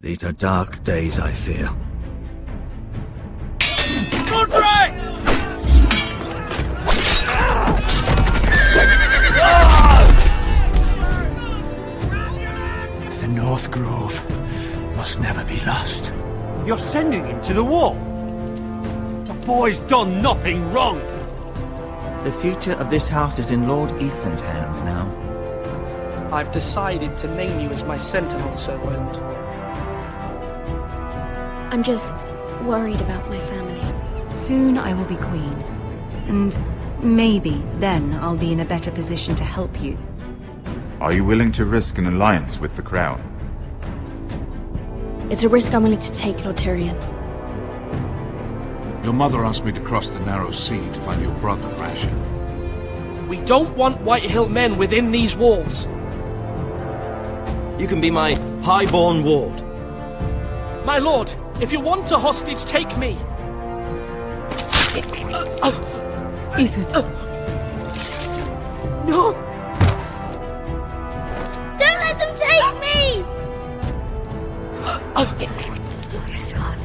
These are dark days, I fear. The North Grove must never be lost. You're sending him to the war? The boy's done nothing wrong! The future of this house is in Lord Ethan's hands now. I've decided to name you as my sentinel, Sir Royland. I'm just worried about my family. Soon I will be queen. And maybe then I'll be in a better position to help you. Are you willing to risk an alliance with the Crown? It's a risk I'm willing to take, Lord Tyrion. Your mother asked me to cross the narrow sea to find your brother, Rasher. We don't want Whitehill men within these walls. You can be my highborn ward. My lord, if you want a hostage, take me. Ethan. No! Don't let them take me! My son.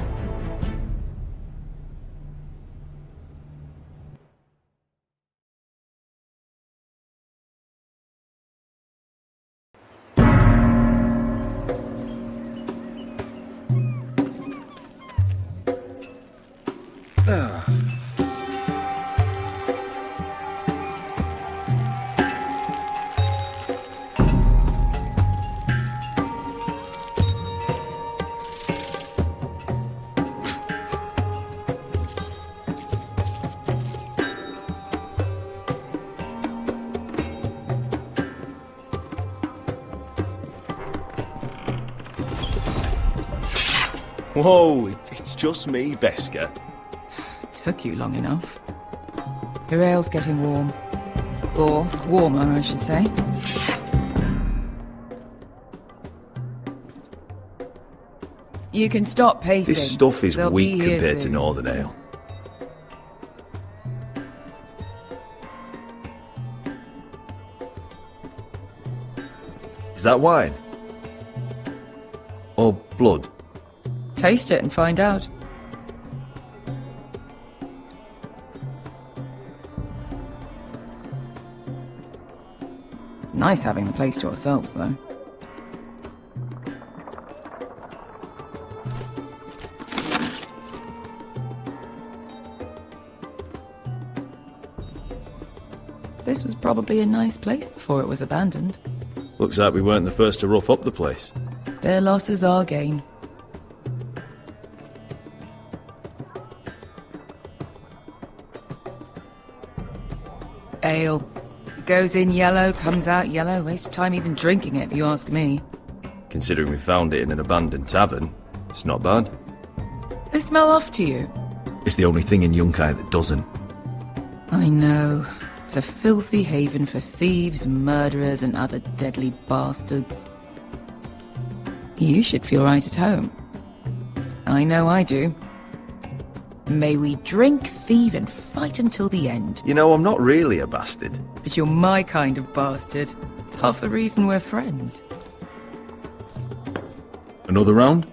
Whoa, it's just me, Beska. Took you long enough. Your ale's getting warm. Or warmer, I should say. You can stop pacing. This stuff is They'll weak be here compared to soon. Northern Ale. Is that wine? Or blood? Taste it and find out. Nice having the place to ourselves, though. This was probably a nice place before it was abandoned. Looks like we weren't the first to rough up the place. Their loss is our gain. Ale. It goes in yellow, comes out yellow. Waste time even drinking it, if you ask me. Considering we found it in an abandoned tavern, it's not bad. They smell off to you. It's the only thing in Yunkai that doesn't. I know. It's a filthy haven for thieves, murderers, and other deadly bastards. You should feel right at home. I know I do. May we drink, thieve, and fight until the end. You know, I'm not really a bastard. But you're my kind of bastard. It's half the reason we're friends. Another round?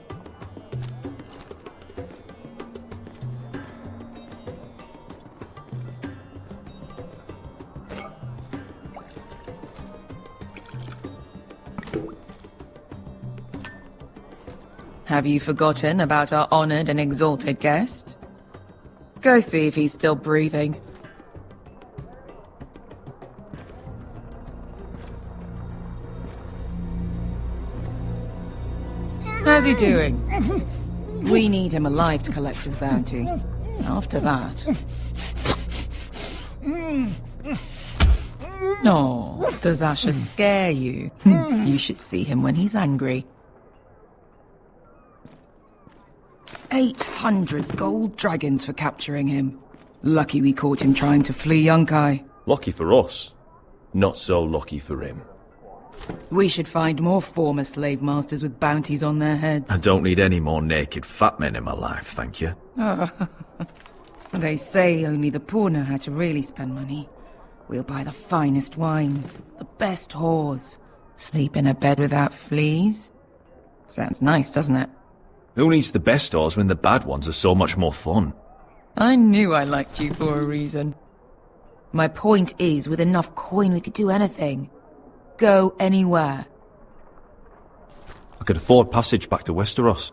Have you forgotten about our honored and exalted guest? Go see if he's still breathing. How's he doing? We need him alive to collect his bounty. After that... No, does Asher scare you? You should see him when he's angry. 800 gold dragons for capturing him. Lucky we caught him trying to flee Yunkai. Lucky for us. Not so lucky for him. We should find more former slave masters with bounties on their heads. I don't need any more naked fat men in my life, thank you. They say only the poor know how to really spend money. We'll buy the finest wines, the best whores, sleep in a bed without fleas. Sounds nice, doesn't it? Who needs the best ores when the bad ones are so much more fun? I knew I liked you for a reason. My point is, with enough coin we could do anything. Go anywhere. I could afford passage back to Westeros.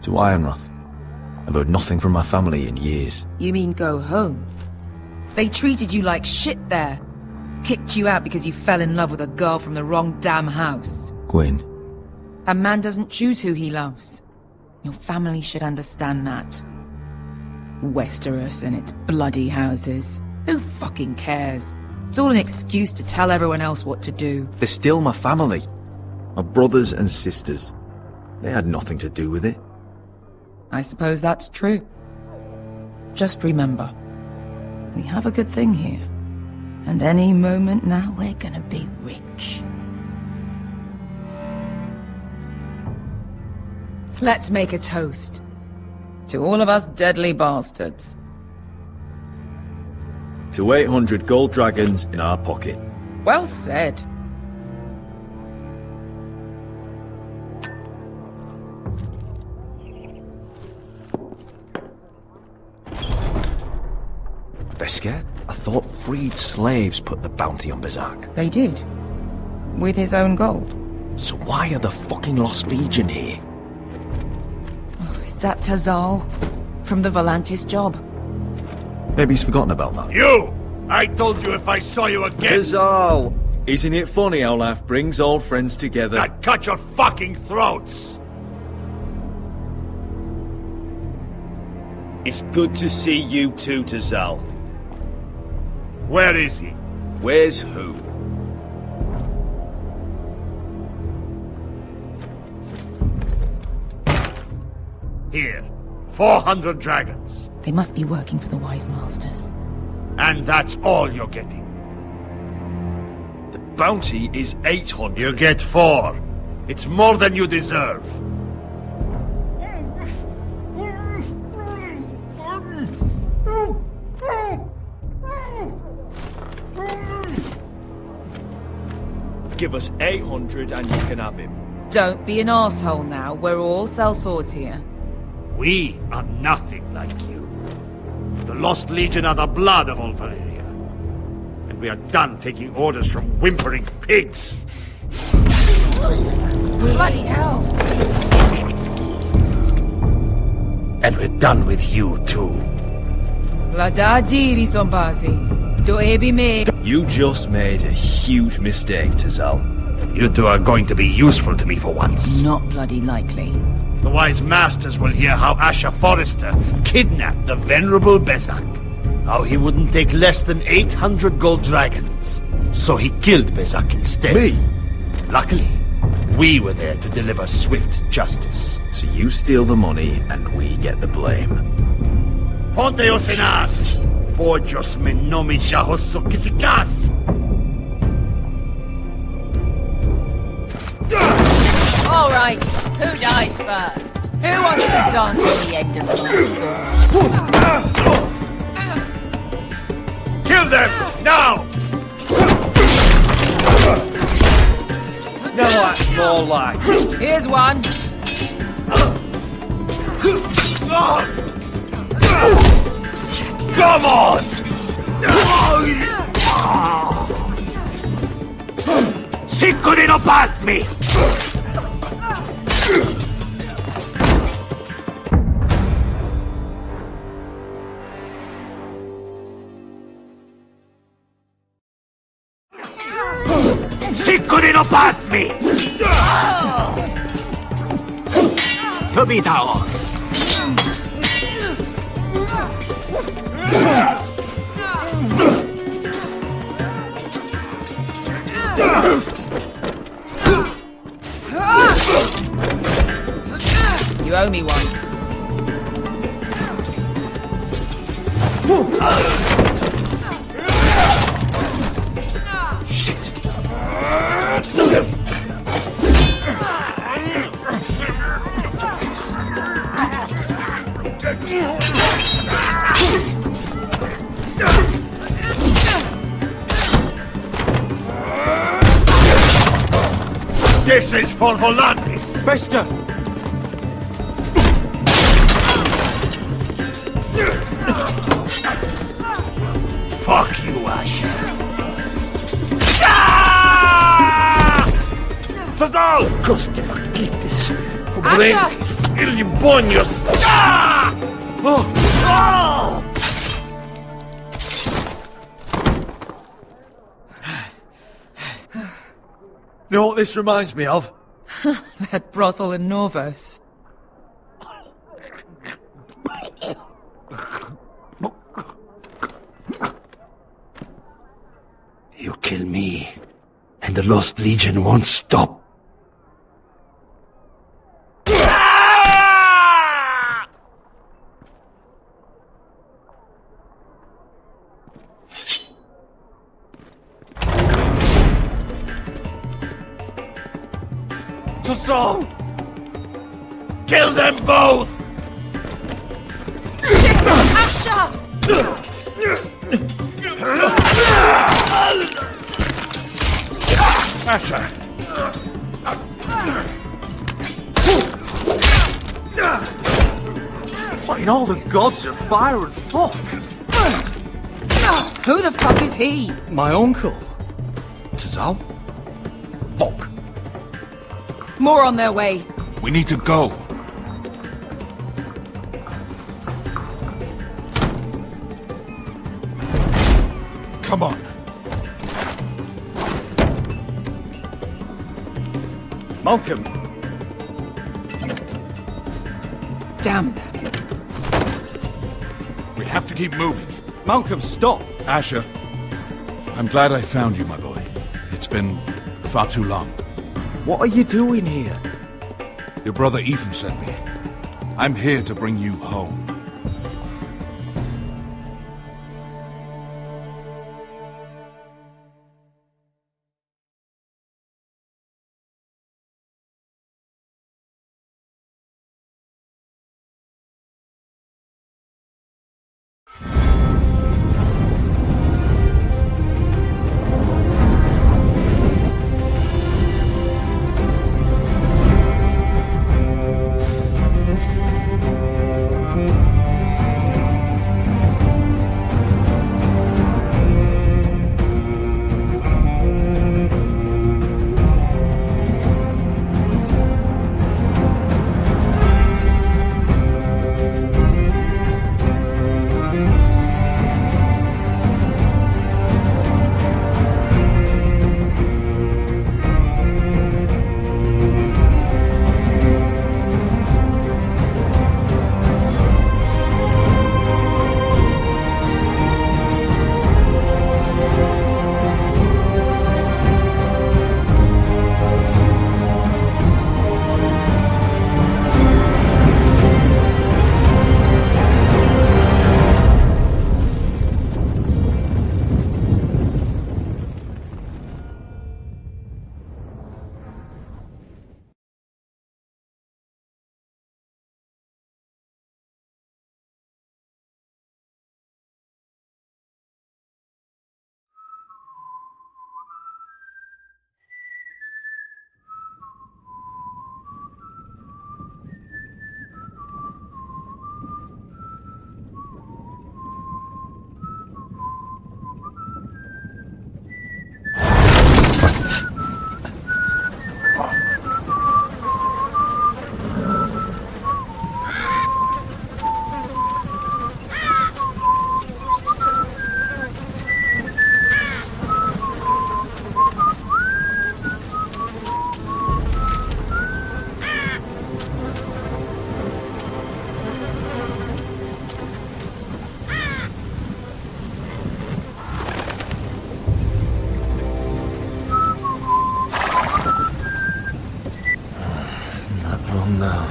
To Ironrath. I've heard nothing from my family in years. You mean go home? They treated you like shit there. Kicked you out because you fell in love with a girl from the wrong damn house. Gwyn. A man doesn't choose who he loves. Your family should understand that. Westeros and its bloody houses. Who fucking cares? It's all an excuse to tell everyone else what to do. They're still my family. My brothers and sisters. They had nothing to do with it. I suppose that's true. Just remember, we have a good thing here. And any moment now we're gonna be rich. Let's make a toast. To all of us deadly bastards. To 800 gold dragons in our pocket. Well said. Beskar? I thought freed slaves put the bounty on Berserk. They did. With his own gold. So why are the fucking Lost Legion here? Is that Tazal? From the Volantis job? Maybe he's forgotten about that. You! I told you if I saw you again... Tazal! Isn't it funny how life brings old friends together? I'd cut your fucking throats! It's good to see you too, Tazal. Where is he? Where's who? Here. 400 dragons. They must be working for the Wise Masters. And that's all you're getting. The bounty is 800. You get 4. It's more than you deserve. Give us 800 and you can have him. Don't be an asshole now. We're all sellswords here. We are nothing like you. The Lost Legion are the blood of all Valyria. And we are done taking orders from whimpering pigs. Bloody hell! And we're done with you too. Vladadiri Sombazi. Do ebi me. You just made a huge mistake, Tazal. You two are going to be useful to me for once. Not bloody likely. The Wise Masters will hear how Asher Forrester kidnapped the venerable Bezak. How he wouldn't take less than 800 gold dragons. So he killed Bezak instead. Me? Luckily, we were there to deliver swift justice. So you steal the money and we get the blame. Ponteos en as! Pojos me nomi jahoso kisikas! All right, who dies first? Who wants to dance at the end of my sword? Kill them! Now! No, that's more like it. Here's one. Come on! Siccone non pasmi! Siccone non pasmi! Tobitao! You owe me one. Shit! This is for Volantis! Bester! Fuck you, Asher. Fazal! Coste faquites, cobrenes, irribonios. You know what this reminds me of? That brothel in Norvos. You kill me, and the Lost Legion won't stop. Fazal! Kill them both! Asher! What in all the gods of fire and fuck? Who the fuck is he? My uncle. Fazal? Fuck. More on their way. We need to go. Come on. Malcolm! Damn. We have to keep moving. Malcolm, stop! Asher, I'm glad I found you, my boy. It's been far too long. What are you doing here? Your brother Ethan sent me. I'm here to bring you home. now.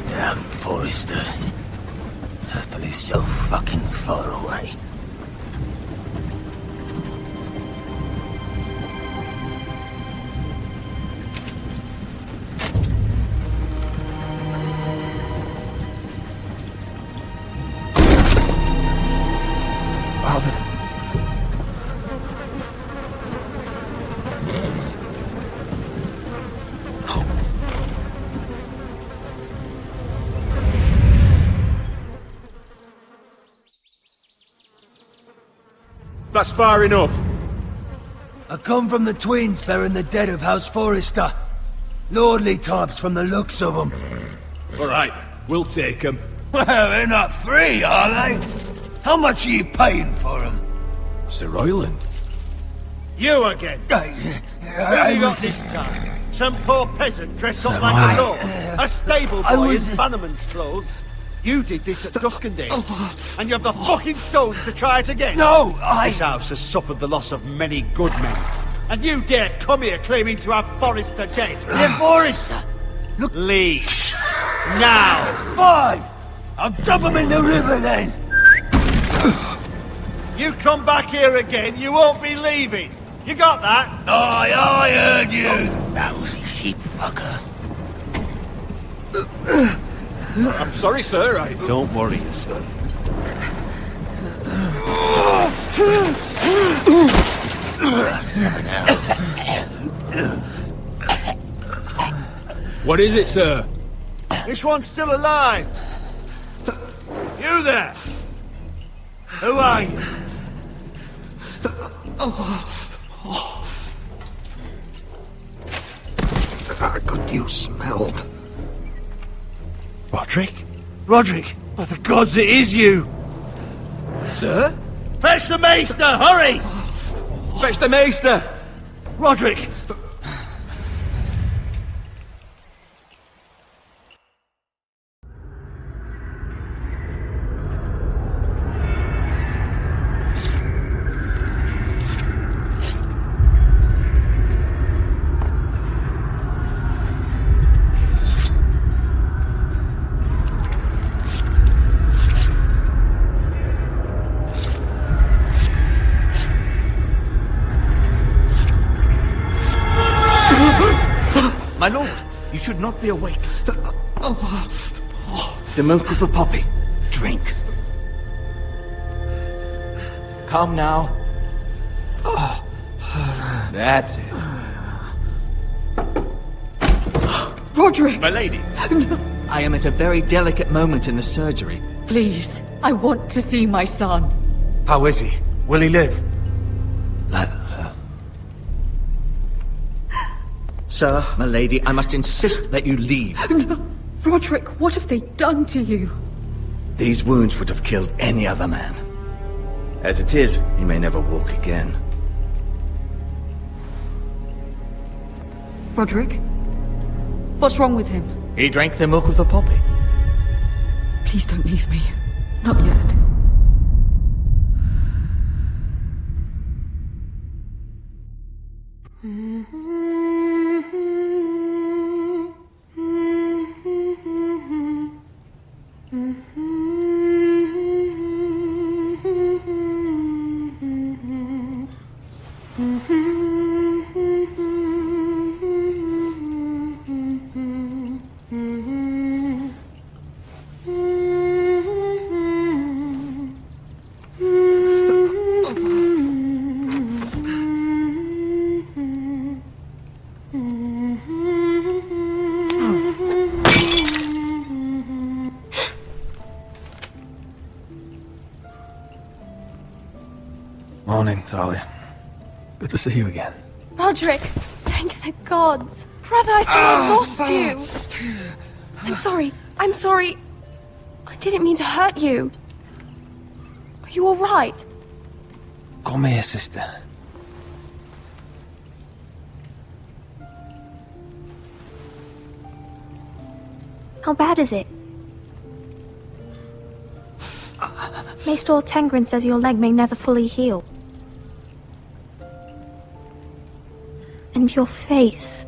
Damn Foresters. Utterly so fucking far away. That's far enough. I come from the twins bearing the dead of House Forrester. Lordly types from the looks of them. All right, we'll take them. Well, they're not free, are they? How much are you paying for them? Sir Royland. You again. Who have you got this time? Some poor peasant dressed up like a dog? A stable boy in Bannerman's clothes? You did this at Duskendale, and you have the fucking stones to try it again? No, This house has suffered the loss of many good men, and you dare come here claiming to have Forrester dead? They're Forrester! Look, leave. Now! Fine! I'll dump them in the river then! You come back here again, you won't be leaving. You got that? Aye, I heard you! Lousy sheep fucker. I'm sorry, sir. Don't worry yourself. What is it, sir? This one's still alive. You there? Who are you? How good you smell. Roderick? Roderick! By the gods, it is you! Sir? Fetch the maester, hurry! Fetch the maester! Roderick! My lord, you should not be awake. The milk of the poppy. Drink. Calm now. That's it. Roderick! My lady, I am at a very delicate moment in the surgery. Please, I want to see my son. How is he? Will he live? Sir, my lady, I must insist that you leave. No. Roderick, what have they done to you? These wounds would have killed any other man. As it is, he may never walk again. Roderick? What's wrong with him? He drank the milk of the poppy. Please don't leave me. Not yet. Morning, Talia. Good to see you again. Roderick, thank the gods. Brother, I thought I lost you. I'm sorry. I didn't mean to hurt you. Are you all right? Come here, sister. How bad is it? Maester Tengrin says your leg may never fully heal. And your face.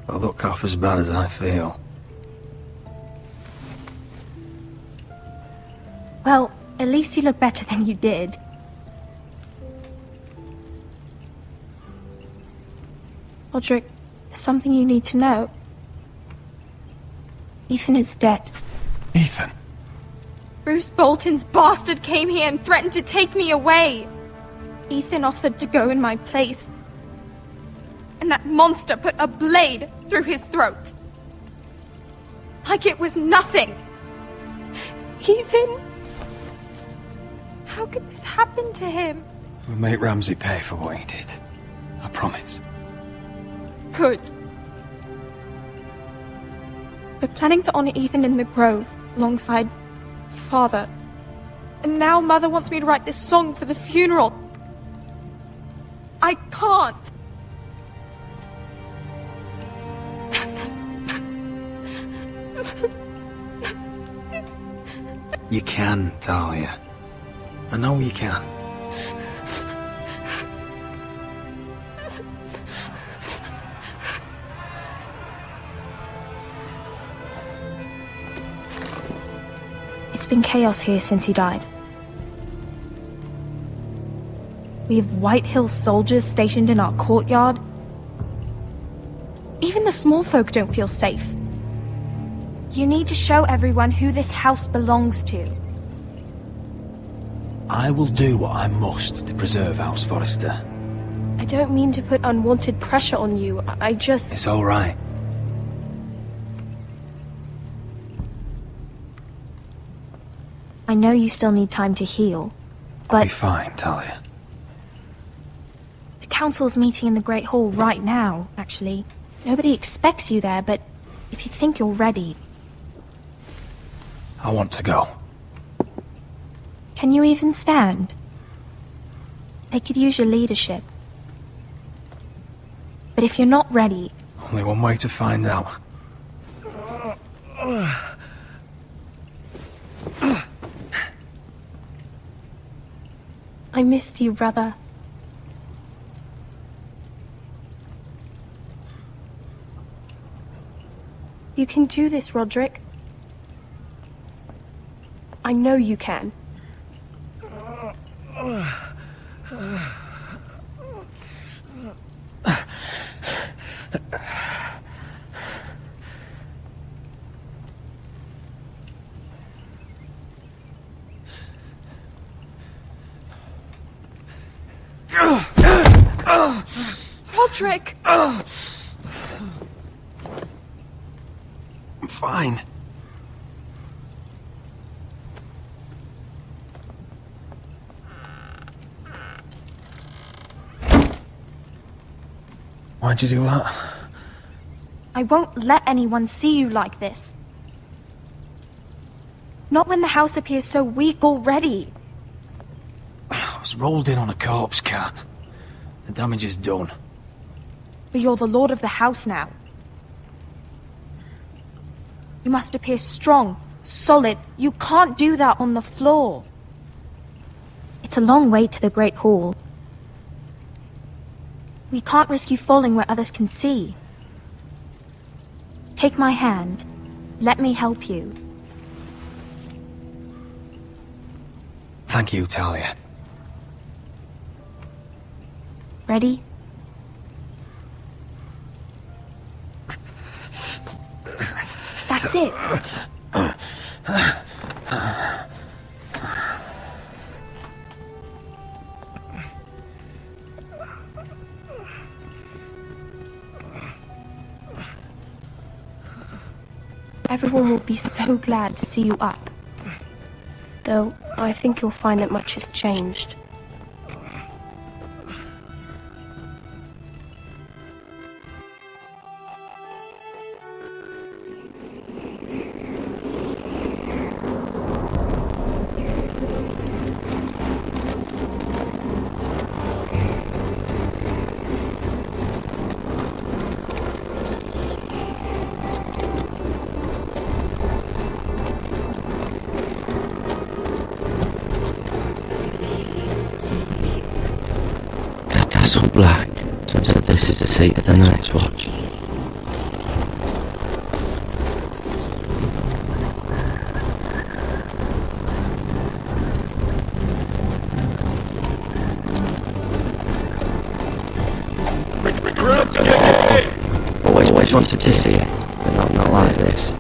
I look half as bad as I feel. Well, at least you look better than you did. Roderick, there's something you need to know. Ethan is dead. Ethan? Bruce Bolton's bastard came here and threatened to take me away. Ethan offered to go in my place. And that monster put a blade through his throat. Like it was nothing. Ethan! How could this happen to him? We'll make Ramsay pay for what he did. I promise. Good. We're planning to honor Ethan in the Grove, alongside Father. And now Mother wants me to write this song for the funeral. I can't. You can, Talia. I know you can. It's been chaos here since he died. We have White Hill soldiers stationed in our courtyard. Even the small folk don't feel safe. You need to show everyone who this house belongs to. I will do what I must to preserve House Forrester. I don't mean to put unwanted pressure on you. I just... It's all right. I know you still need time to heal, but... I'll be fine, Talia. The council's meeting in the Great Hall right now, actually. Nobody expects you there, but if you think you're ready... I want to go. Can you even stand? They could use your leadership. But if you're not ready... Only one way to find out. I missed you, brother. You can do this, Roderick. I know you can. Roderick! I'm fine. Why'd you do that? I won't let anyone see you like this. Not when the house appears so weak already. I was rolled in on a corpse cart. The damage is done. But you're the lord of the house now. You must appear strong, solid. You can't do that on the floor. It's a long way to the Great Hall. We can't risk you falling where others can see. Take my hand. Let me help you. Thank you, Talia. Ready? That's it. Everyone will be so glad to see you up. Though, I think you'll find that much has changed. Castle Black, so this is the seat of the Night's Watch. Always wanted to see it, but not like this.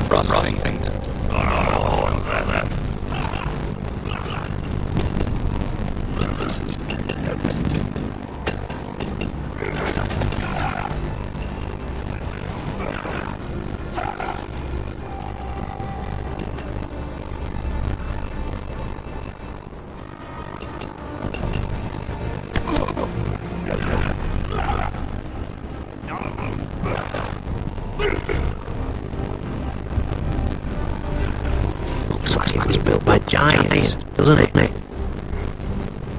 frosting. Looks like it was built by giants, doesn't it?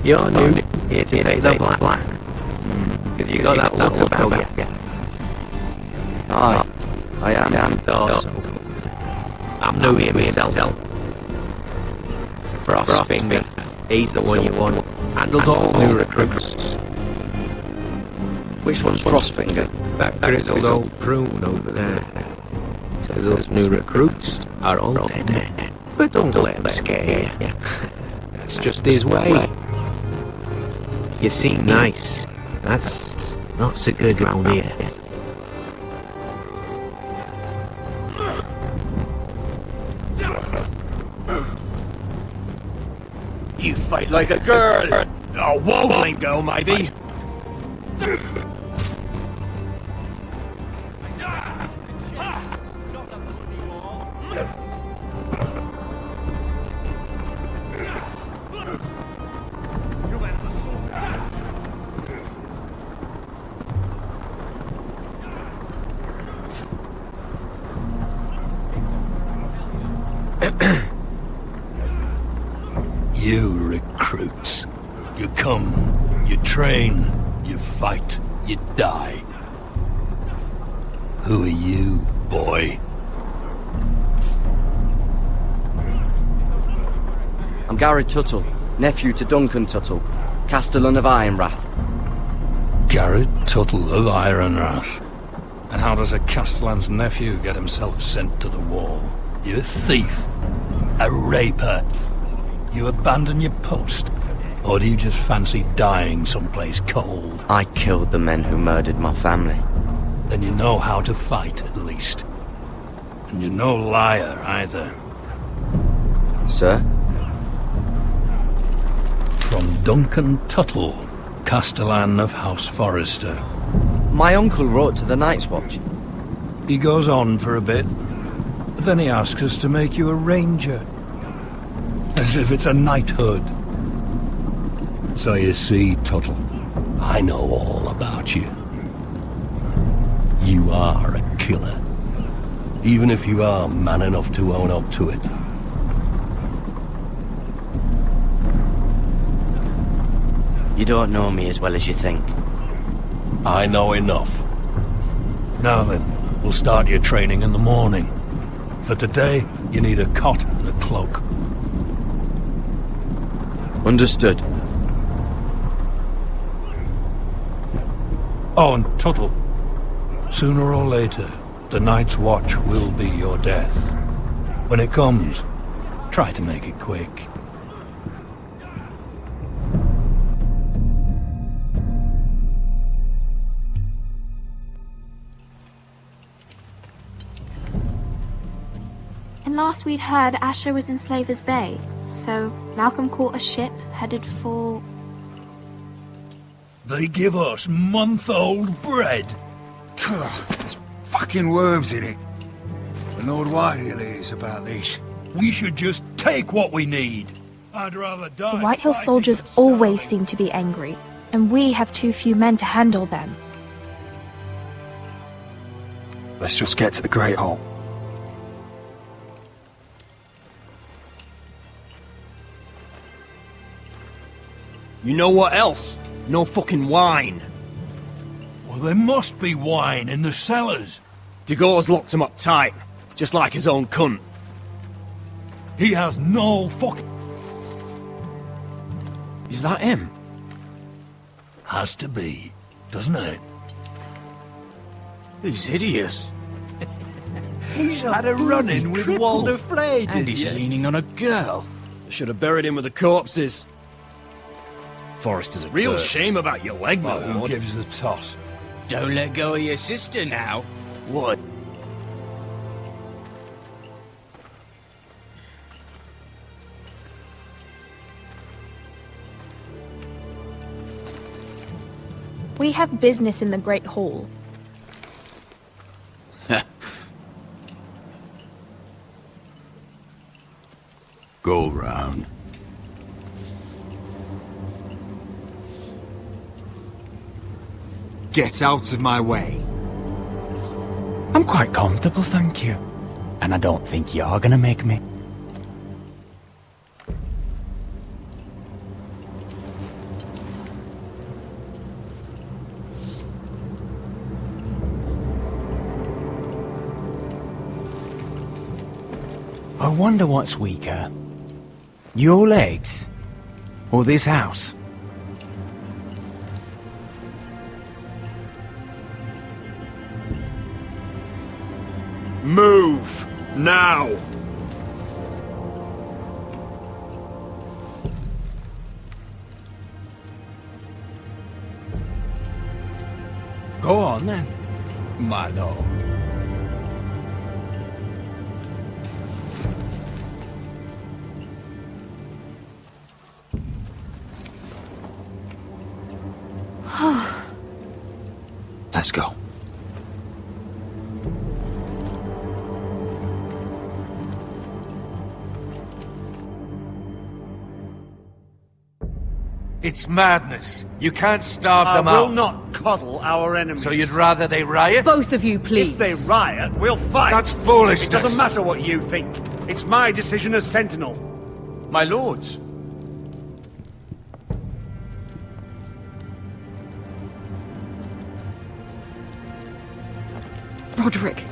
You're new here to take the black. Because you got that look about you. Aye, I am. Also, I'm new here myself. Frostfinger, he's the one you want. Handles all new recruits. Which one's Frostfinger? That grizzled old prune over there. Says those new recruits are all dead. But don't let him scare you. That's just his way. You seem nice. That's not so good round here. You fight like a girl! A wobbling girl, maybe! You recruits. You come, you train, you fight, you die. Who are you, boy? I'm Garrett Tuttle, nephew to Duncan Tuttle, Castellan of Ironrath. Garrett Tuttle of Ironrath. And how does a Castellan's nephew get himself sent to the wall? You a thief? A raper? You abandon your post? Or do you just fancy dying someplace cold? I killed the men who murdered my family. Then you know how to fight, at least. And you're no liar, either. Sir? From Duncan Tuttle, Castellan of House Forrester. My uncle wrote to the Night's Watch. He goes on for a bit, but then he asks us to make you a ranger. As if it's a knighthood. So you see, Tuttle, I know all about you. You are a killer. Even if you are man enough to own up to it. You don't know me as well as you think. I know enough. Now then, we'll start your training in the morning. For today, you need a cot and a cloak. Understood. Oh, and Tuttle, sooner or later, the Night's Watch will be your death. When it comes, try to make it quick. And last we'd heard Asher was in Slaver's Bay, so Malcolm caught a ship headed for... They give us month-old bread. There's fucking worms in it. The Lord Whitehill is about this. We should just take what we need. I'd rather die. The Whitehill soldiers always seem to be angry, and we have too few men to handle them. Let's just get to the Great Hall. You know what else? No fucking wine. Well, there must be wine in the cellars. Degau's locked him up tight, just like his own cunt. He has no fucking... Is that him? Has to be, doesn't it? He's hideous. He's had a run-in with Walder Frey, And he's leaning on a girl. I should have buried him with the corpses. Forrester's a Real curse. shame about your leg, my Who lord. gives the toss? Don't let go of your sister now. What? We have business in the Great Hall. Go round. Get out of my way. I'm quite comfortable, thank you. And I don't think you're gonna make me. I wonder what's weaker. Your legs? Or this house? Move! Now! Go on then, my lord. Let's go. It's madness. You can't starve them I out. will not coddle our enemies. So you'd rather they riot? Both of you, please. If they riot, we'll fight. That's foolishness. It doesn't matter what you think. It's my decision as Sentinel. My lords. Roderick.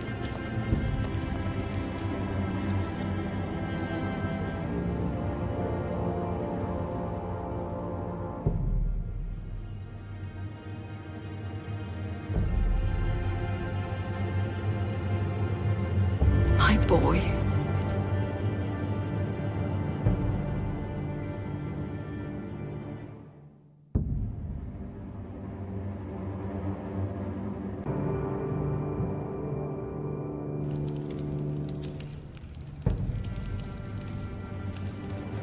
My boy.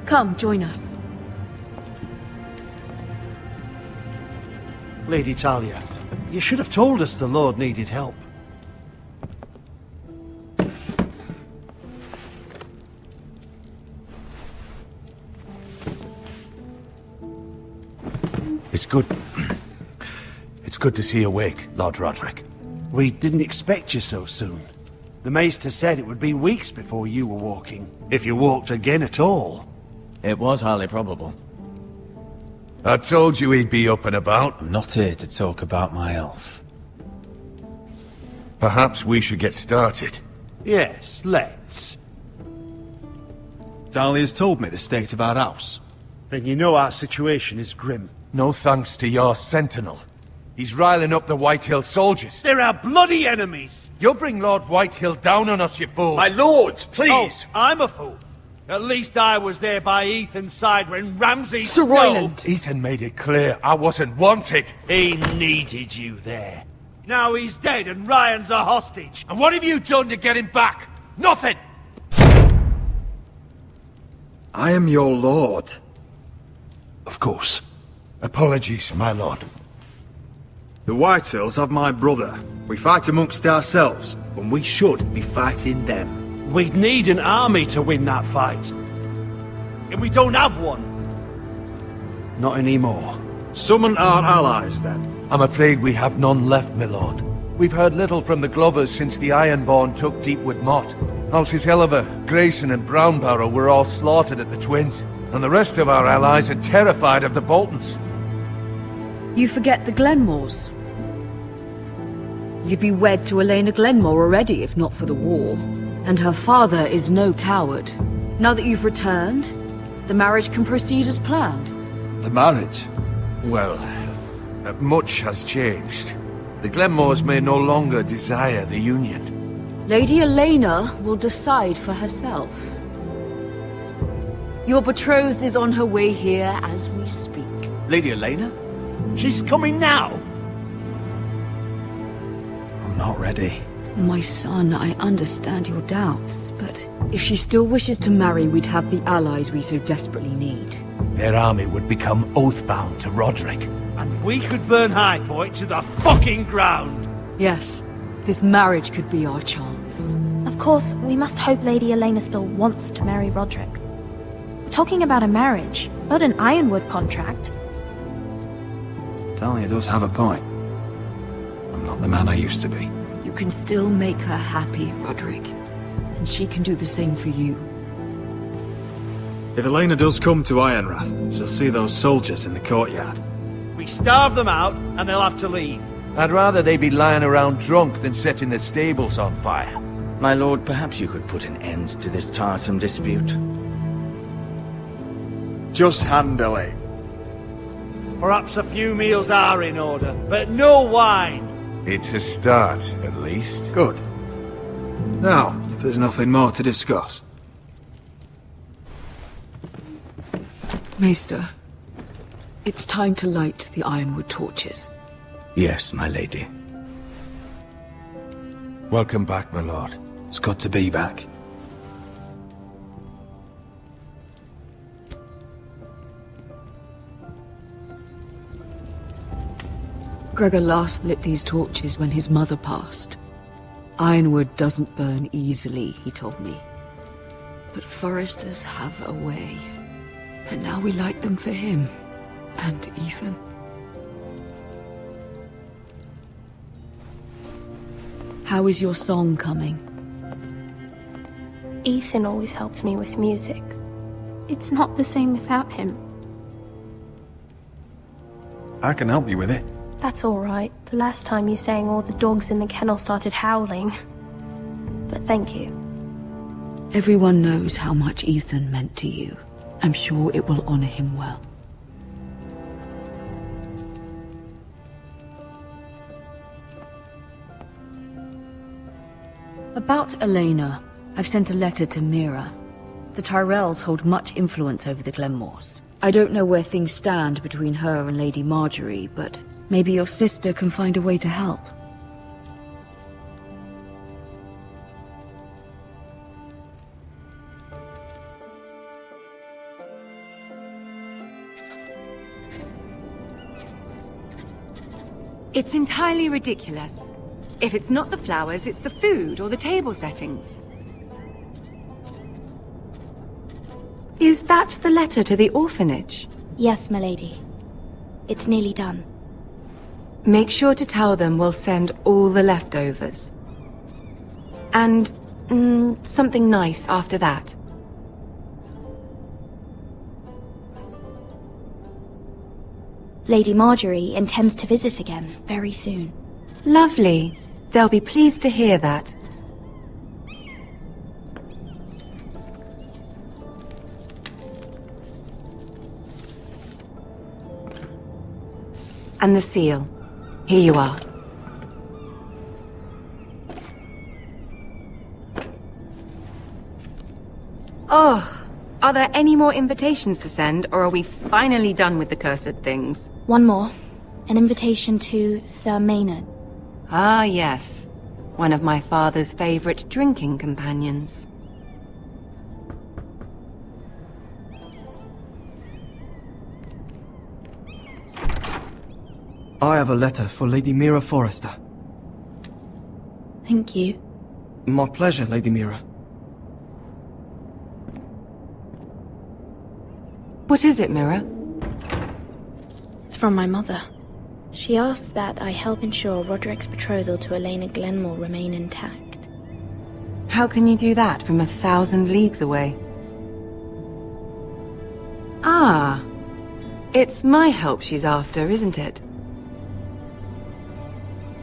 Come, join us. Lady Talia, you should have told us the Lord needed help. It's good. It's good to see you awake, Lord Roderick. We didn't expect you so soon. The Maester said it would be weeks before you were walking, if you walked again at all. It was highly probable. I told you he'd be up and about. I'm not here to talk about my elf. Perhaps we should get started. Yes, let's. Dahlia's told me the state of our house. Then you know our situation is grim. No thanks to your sentinel. He's riling up the Whitehill soldiers. They're our bloody enemies! You'll bring Lord Whitehill down on us, you fool! My lords, please! Oh, I'm a fool. At least I was there by Ethan's side when Ramsay... Sir Royland! Ethan made it clear I wasn't wanted. He needed you there. Now he's dead and Ryan's a hostage. And what have you done to get him back? Nothing! I am your lord. Of course. Apologies, my lord. The Whitehills have my brother. We fight amongst ourselves, when we should be fighting them. We'd need an army to win that fight. And we don't have one. Not anymore. Summon our allies, then. I'm afraid we have none left, my lord. We've heard little from the Glovers since the Ironborn took Deepwood Motte. Halsey's Helliver, Grayson and Brownbarrow were all slaughtered at the Twins, and the rest of our allies are terrified of the Boltons. You forget the Glenmores. You'd be wed to Elena Glenmore already if not for the war. And her father is no coward. Now that you've returned, the marriage can proceed as planned. The marriage? Well, much has changed. The Glenmores may no longer desire the union. Lady Elena will decide for herself. Your betrothed is on her way here as we speak. Lady Elena? She's coming now! I'm not ready. My son, I understand your doubts, but if she still wishes to marry, we'd have the allies we so desperately need. Their army would become oath-bound to Roderick. And we could burn High Point to the fucking ground! Yes, this marriage could be our chance. Of course, we must hope Lady Elena still wants to marry Roderick. We're talking about a marriage, not an Ironwood contract. Talia does have a point. I'm not the man I used to be. You can still make her happy, Roderick. And she can do the same for you. If Elena does come to Ironrath, she'll see those soldiers in the courtyard. We starve them out, and they'll have to leave. I'd rather they be lying around drunk than setting the stables on fire. My lord, perhaps you could put an end to this tiresome dispute. Just handle it. Perhaps a few meals are in order, but no wine! It's a start, at least. Good. Now, if there's nothing more to discuss. Maester, it's time to light the Ironwood torches. Yes, my lady. Welcome back, my lord. It's good to be back. Gregor last lit these torches when his mother passed. Ironwood doesn't burn easily, he told me. But Foresters have a way. And now we light them for him. And Ethan. How is your song coming? Ethan always helped me with music. It's not the same without him. I can help you with it. That's all right. The last time you sang, all the dogs in the kennel started howling. But thank you. Everyone knows how much Ethan meant to you. I'm sure it will honor him well. About Elena, I've sent a letter to Mira. The Tyrells hold much influence over the Glenmores. I don't know where things stand between her and Lady Marjorie, but maybe your sister can find a way to help. It's entirely ridiculous. If it's not the flowers, it's the food or the table settings. Is that the letter to the orphanage? Yes, my lady. It's nearly done. Make sure to tell them we'll send all the leftovers. And, something nice after that. Lady Marjorie intends to visit again very soon. Lovely. They'll be pleased to hear that. And the seal. Here you are. Oh, are there any more invitations to send, or are we finally done with the cursed things? One more. An invitation to Sir Maynard. Ah, yes. One of my father's favorite drinking companions. I have a letter for Lady Mira Forrester. Thank you. My pleasure, Lady Mira. What is it, Mira? It's from my mother. She asks that I help ensure Roderick's betrothal to Elena Glenmore remain intact. How can you do that from 1,000 leagues away? Ah, it's my help she's after, isn't it?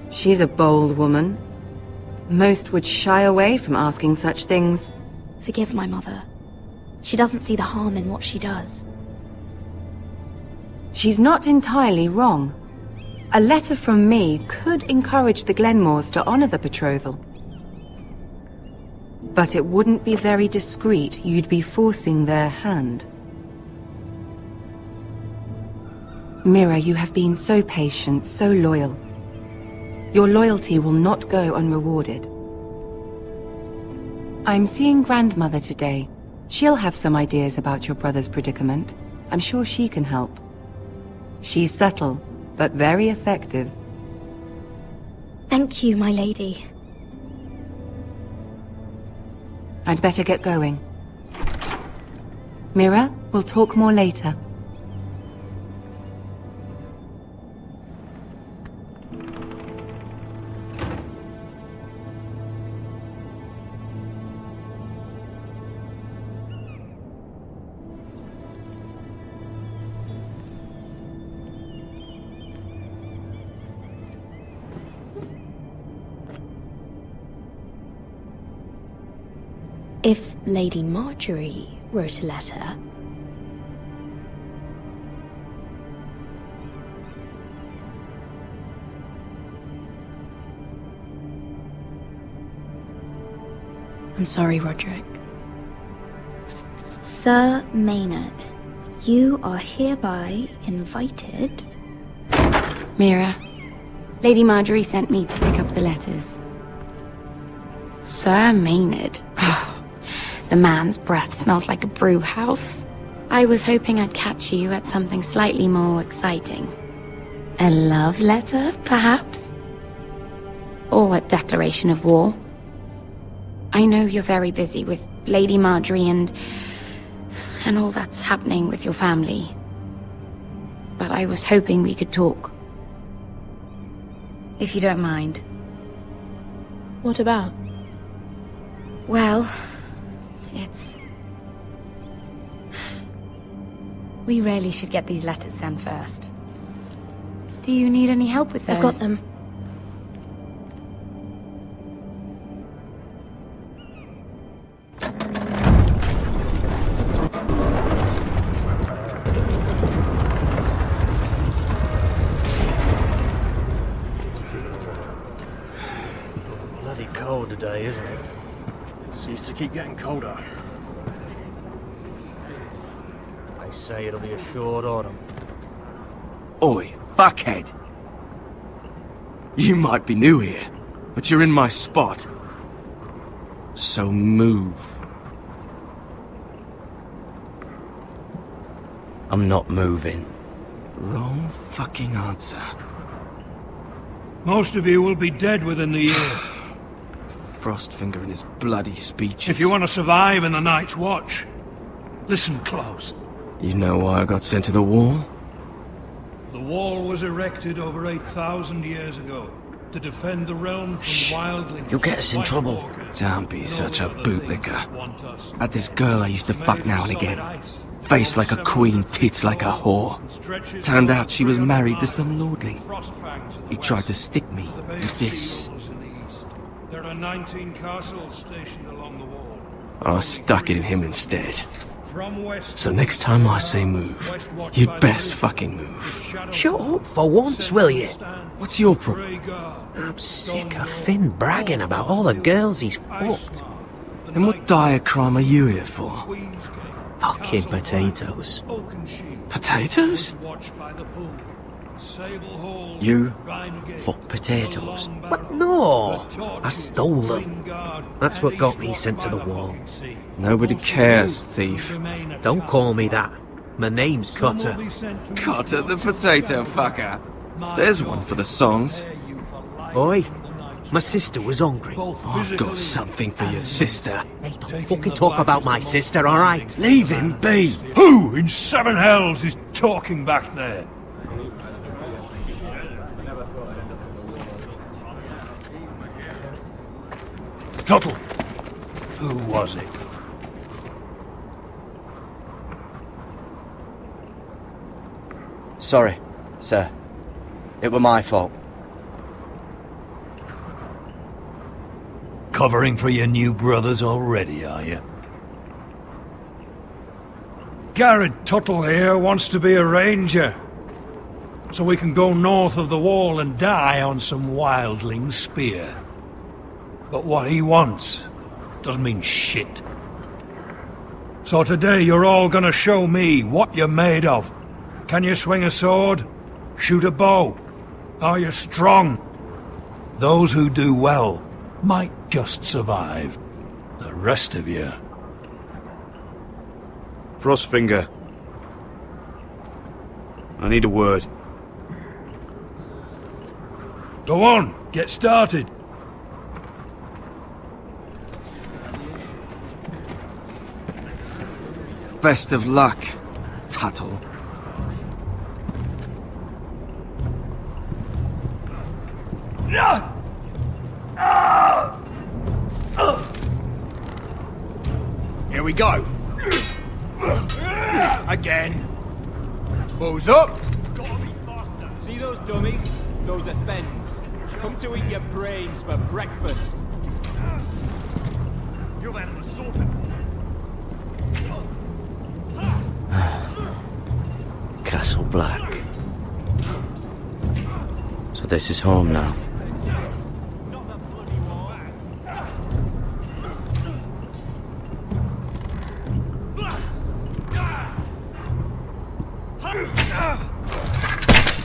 She's a bold woman. Most would shy away from asking such things. Forgive my mother. She doesn't see the harm in what she does. She's not entirely wrong. A letter from me could encourage the Glenmores to honor the betrothal. But it wouldn't be very discreet. You'd be forcing their hand. Mira, you have been so patient, so loyal. Your loyalty will not go unrewarded. I'm seeing Grandmother today. She'll have some ideas about your brother's predicament. I'm sure she can help. She's subtle, but very effective. Thank you, my lady. I'd better get going. Mira, we'll talk more later. If Lady Marjorie wrote a letter... I'm sorry, Roderick. Sir Maynard, you are hereby invited... Mira, Lady Marjorie sent me to pick up the letters. Sir Maynard. The man's breath smells like a brew house. I was hoping I'd catch you at something slightly more exciting. A love letter, perhaps? Or a declaration of war? I know you're very busy with Lady Marjorie and all that's happening with your family. But I was hoping we could talk. If you don't mind. What about? Well, it's... We really should get these letters sent first. Do you need any help with those? I've got them. Bloody cold today, isn't it? Seems to keep getting colder. They say it'll be a short autumn. Oi, fuckhead. You might be new here, but you're in my spot. So move. I'm not moving. Wrong fucking answer. Most of you will be dead within the year. Frostfinger and his bloody speeches. If you want to survive in the Night's Watch, listen close. You know why I got sent to the wall? The wall was erected over 8,000 years ago to defend the realm from wildlings. You'll get us in trouble. Don't be such a bootlicker. Had this girl I used to fuck now and again. Face like a queen, tits like a whore. Turned out she was married to some lordling. He tried to stick me with this. There are 19 castles stationed along the wall. I stuck it in him instead. So next time I say move, you'd best fucking move. Shut up for once, will you? What's your problem? I'm sick of Finn bragging about all the girls he's fucked. And what dire crime are you here for? Fucking potatoes. Potatoes? You fuck potatoes? But no! I stole them. That's what got me sent to the wall. Nobody cares, thief. Don't call me that. My name's Cutter. Cutter the potato fucker. There's one for the songs. Oi, my sister was hungry. I've got something for your sister. Hey, don't fucking talk about my sister, alright? Leave him be. Who in seven hells is talking back there? Tuttle, who was it? Sorry, sir. It were my fault. Covering for your new brothers already, are you? Garrett Tuttle here wants to be a ranger. So we can go north of the wall and die on some wildling spear. But what he wants doesn't mean shit. So today you're all gonna show me what you're made of. Can you swing a sword? Shoot a bow? Are you strong? Those who do well might just survive. The rest of you... Frostfinger. I need a word. Go on, get started. Best of luck, Tuttle. Here we go. Again. Balls up. See those dummies? Those are Fens. Come to eat your brains for breakfast. You've had an assault before. Castle Black. So this is home now.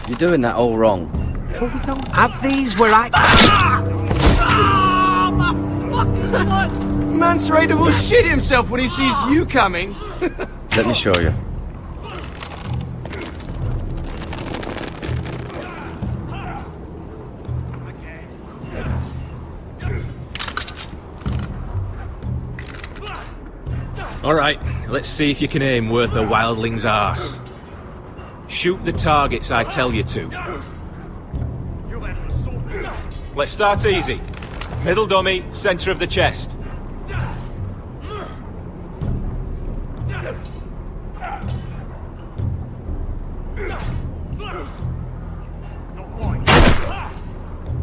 You're doing that all wrong. But we don't have these where I... Mance Raider will shit himself when he sees you coming. Let me show you. Alright, let's see if you can aim worth a wildling's arse. Shoot the targets I tell you to. Let's start easy. Middle dummy, centre of the chest.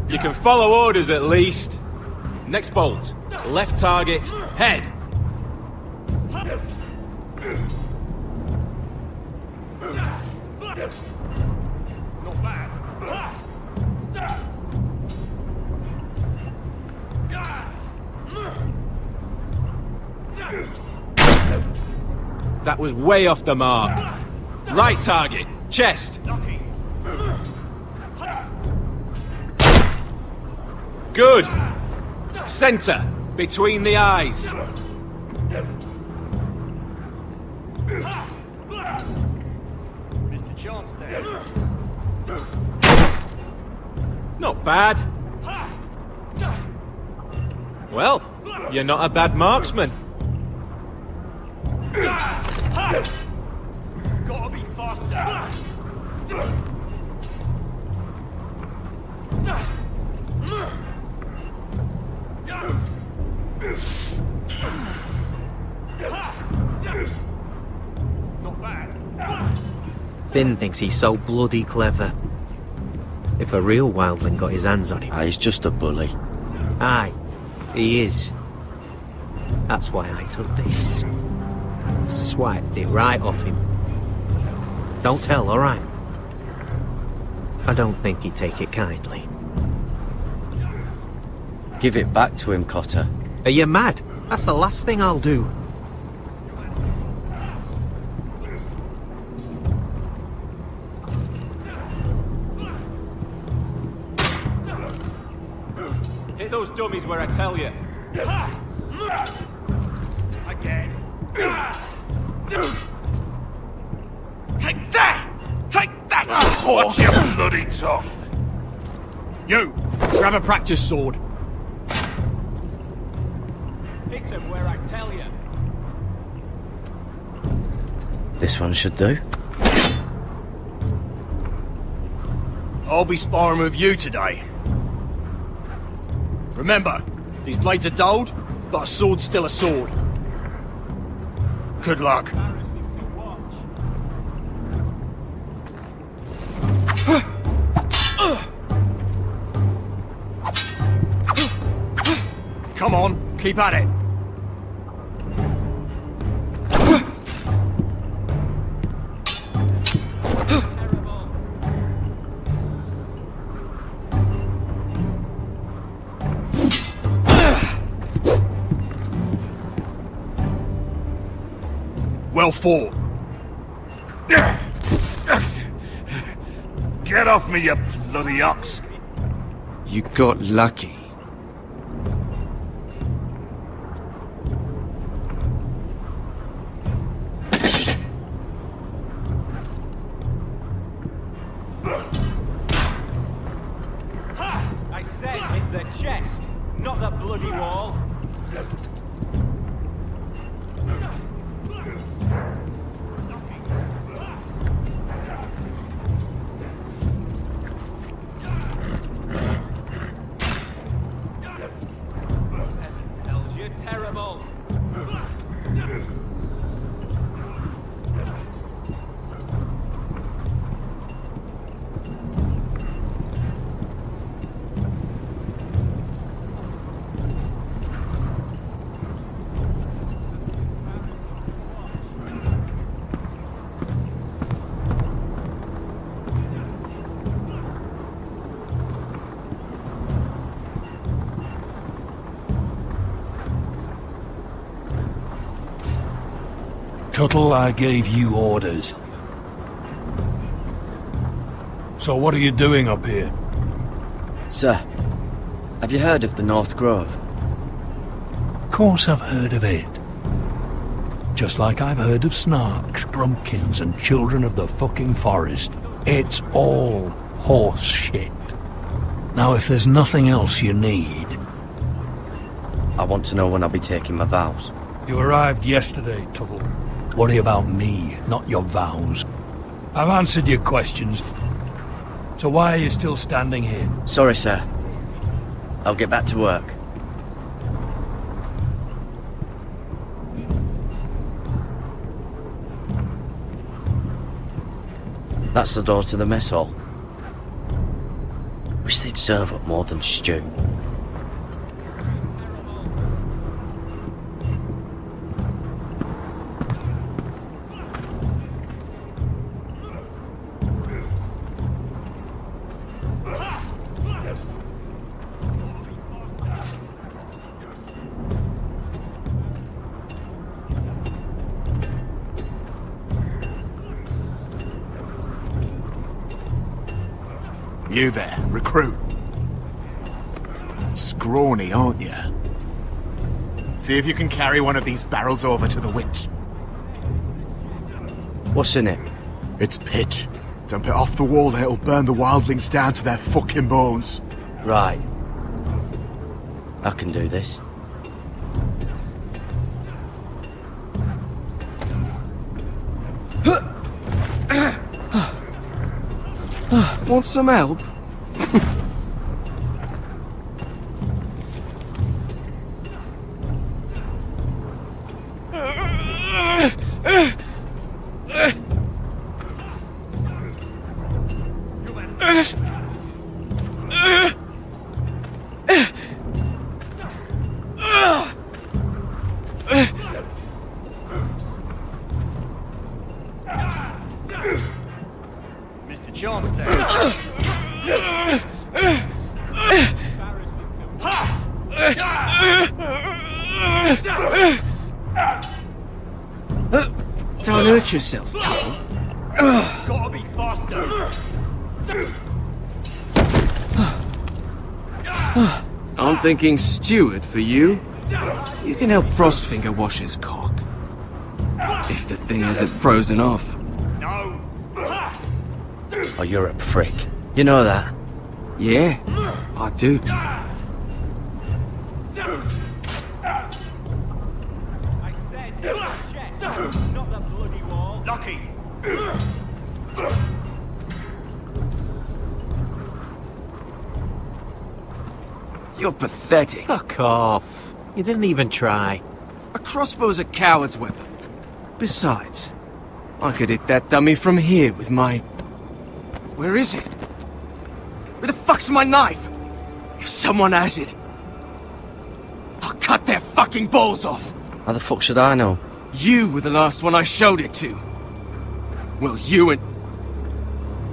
You can follow orders at least. Next bolt. Left target, head. Not bad. That was way off the mark. Right target, chest. Good. Centre, between the eyes. Missed a chance there. Not bad. Well, you're not a bad marksman. Gotta be faster. Not bad. Finn thinks he's so bloody clever. If a real wildling got his hands on him... He's just a bully. Aye, he is. That's why I took this. Swiped it right off him. Don't tell, alright? I don't think he'd take it kindly. Give it back to him, Cotter. Are you mad? That's the last thing I'll do. Hit those dummies where I tell you. Again. Take that! Take that! Watch your bloody tongue! You! Grab a practice sword. Hit him where I tell you. This one should do. I'll be sparring with you today. Remember, these blades are dulled, but a sword's still a sword. Good luck. Come on, keep at it. Well fought. Get off me, you bloody ox! You got lucky. Tuttle, I gave you orders. So what are you doing up here? Sir, have you heard of the North Grove? Of course I've heard of it. Just like I've heard of snarks, grumpkins, and children of the fucking forest. It's all horse shit. Now, if there's nothing else you need... I want to know when I'll be taking my vows. You arrived yesterday, Tuttle. Worry about me, not your vows. I've answered your questions. So why are you still standing here? Sorry, sir. I'll get back to work. That's the door to the mess hall. Wish they'd serve up more than stew. You there, recruit. Scrawny, aren't you? See if you can carry one of these barrels over to the witch. What's in it? It's pitch. Dump it off the wall and it'll burn the wildlings down to their fucking bones. Right. I can do this. Want some help? Mr. Chance there. Don't hurt yourself, Tuttle. Gotta be faster. I'm thinking steward for you. You can help Frostfinger wash his cock. If the thing hasn't frozen off. No. Oh, you're a prick. You know that? Yeah, I do. I said check, not the bloody wall. Lucky. You're pathetic. Fuck off. You didn't even try. A crossbow's a coward's weapon. Besides, I could hit that dummy from here with my... Where is it? Where the fuck's my knife? If someone has it, I'll cut their fucking balls off. How the fuck should I know? You were the last one I showed it to. Well, you and...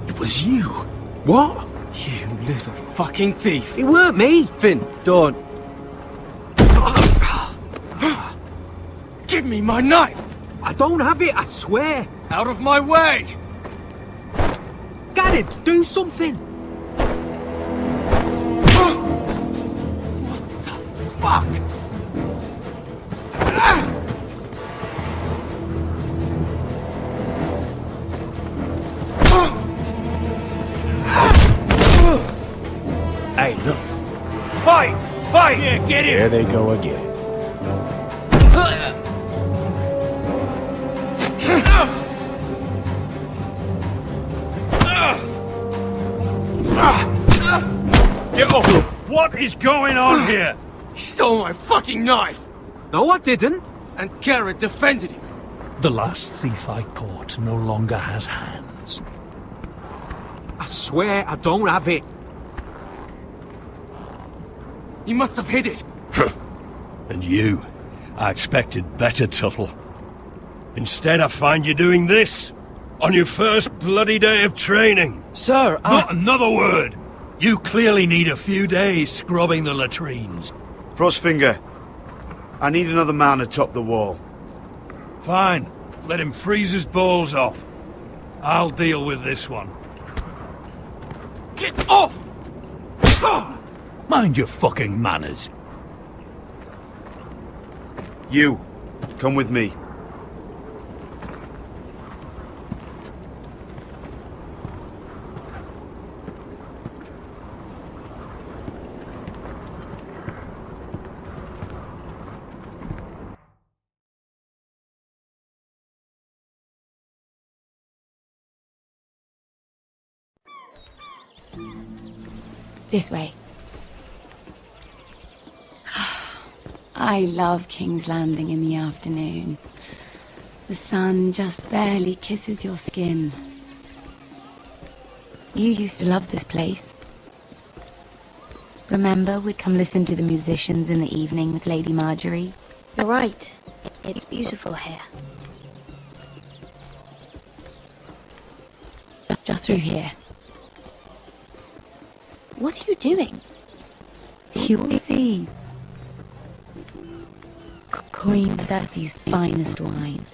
It was you. What? You little fucking thief. It weren't me. Finn, don't. Give me my knife! I don't have it, I swear. Out of my way! Garrett, do something. What the fuck? Hey, look. Fight! Fight! Yeah, get him! There they go again. Get off! What is going on here? He stole my fucking knife! No, I didn't. And Garrett defended him. The last thief I caught no longer has hands. I swear I don't have it. He must have hid it. And you? I expected better, Tuttle. Instead, I find you doing this. On your first bloody day of training. Sir, Not another word! You clearly need a few days scrubbing the latrines. Frostfinger, I need another man atop the wall. Fine. let him freeze his balls off. I'll deal with this one. Get off! Mind your fucking manners. You, come with me. This way. I love King's Landing in the afternoon. The sun just barely kisses your skin. You used to love this place. Remember, we'd come listen to the musicians in the evening with Lady Marjorie? You're right. It's beautiful here. Just through here. What are you doing? You'll see. Queen Cersei's finest wine.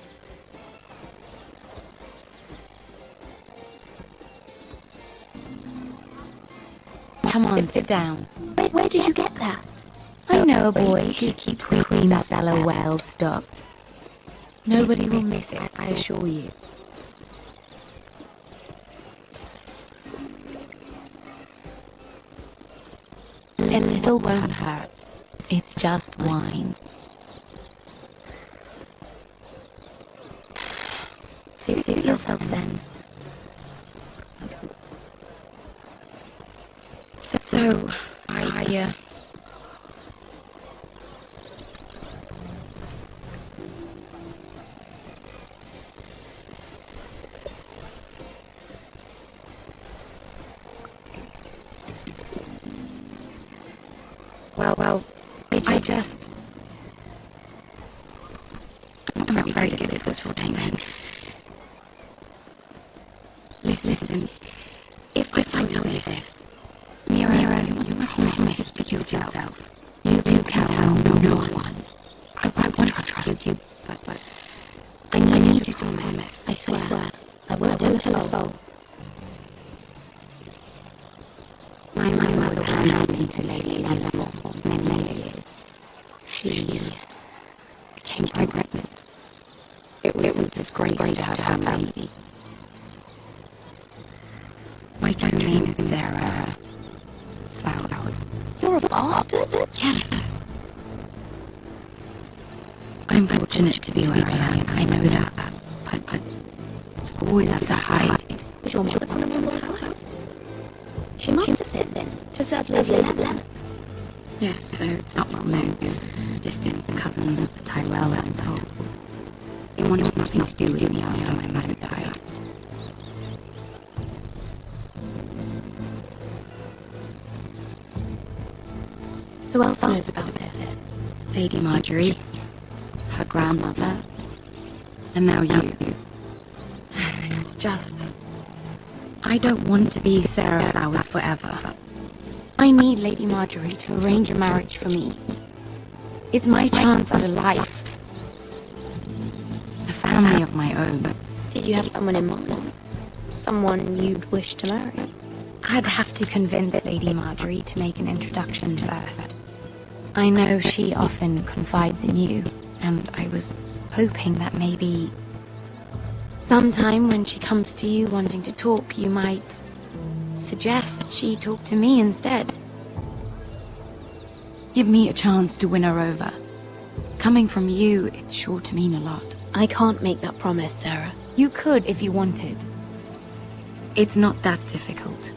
Come on, sit down. Where did you get that? I know a boy who keeps the Queen's cellar well stocked. Nobody will miss it, I assure you. A little won't hurt. It's just wine. Suit yourself then. So, Well, I just... I'm not very good at this sort of thing. Listen, if I tell you this, Miro, you must promise to kill yourself. You tell no one. I want to trust you, but I need you to promise. I swear. I won't tell a soul. My mother was handmaiden to Lady Eleanor for many years. She became pregnant. It was a disgrace to have her baby. My true name is Sarah Flowers. You're a bastard? Yes. I'm fortunate to be where I am, I know that. But it's always have to hide. Was your mother from a noble house? She must have been to serve Lady Eleanor. Yes, though it's not well known. Distant cousins of the Tyrell, I'm told. They wanted nothing to do with me after my mother died. Who else knows about this? Lady Marjorie, her grandmother, and now you. It's just... I don't want to be Sarah Flowers forever. I need Lady Marjorie to arrange a marriage for me. It's my chance at a life. A family of my own. Did you have someone in mind? Someone you'd wish to marry? I'd have to convince Lady Marjorie to make an introduction first. I know she often confides in you, and I was hoping that maybe sometime when she comes to you wanting to talk, you might suggest she talk to me instead. Give me a chance to win her over. Coming from you, it's sure to mean a lot. I can't make that promise, Sarah. You could if you wanted. It's not that difficult.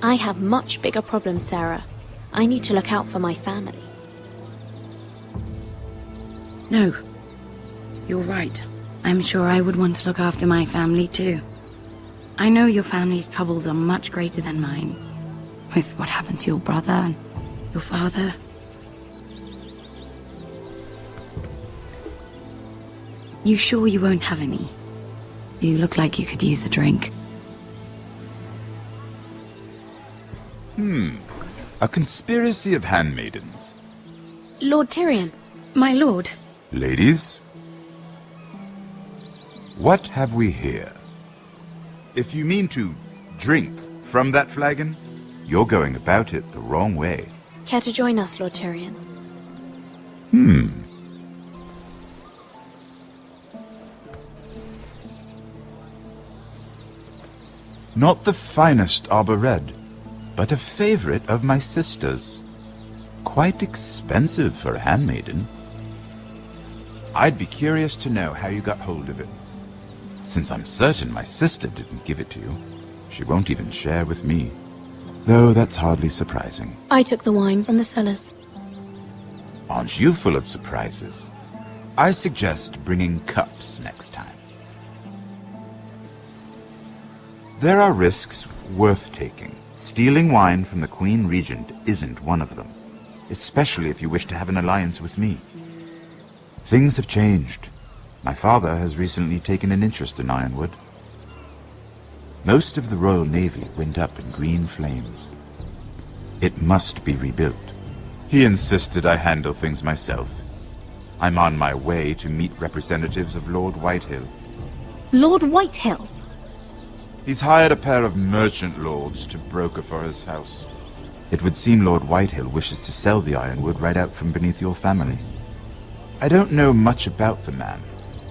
I have much bigger problems, Sarah. I need to look out for my family. No. You're right. I'm sure I would want to look after my family too. I know your family's troubles are much greater than mine. With what happened to your brother and your father. You sure you won't have any? You look like you could use a drink. A conspiracy of handmaidens. Lord Tyrion. My lord, Ladies, what have we here? If you mean to drink from that flagon, you're going about it the wrong way. Care to join us, Lord Tyrion? Not the finest arbor red, but a favorite of my sister's. Quite expensive for a handmaiden. I'd be curious to know how you got hold of it. Since I'm certain my sister didn't give it to you, she won't even share with me. Though that's hardly surprising. I took the wine from the cellars. Aren't you full of surprises? I suggest bringing cups next time. There are risks worth taking. Stealing wine from the Queen Regent isn't one of them, especially if you wish to have an alliance with me. Things have changed. My father has recently taken an interest in Ironwood. Most of the Royal Navy went up in green flames. It must be rebuilt. He insisted I handle things myself. I'm on my way to meet representatives of Lord Whitehill. Lord Whitehill? He's hired a pair of merchant lords to broker for his house. It would seem Lord Whitehill wishes to sell the Ironwood right out from beneath your family. I don't know much about the man,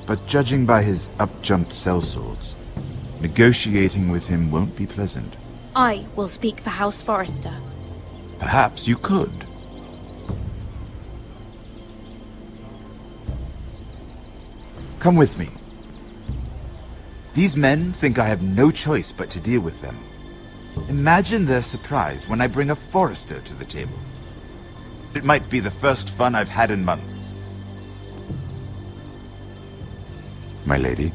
but judging by his up-jumped sellswords, negotiating with him won't be pleasant. I will speak for House Forrester. Perhaps you could. Come with me. These men think I have no choice but to deal with them. Imagine their surprise when I bring a Forester to the table. It might be the first fun I've had in months. My lady.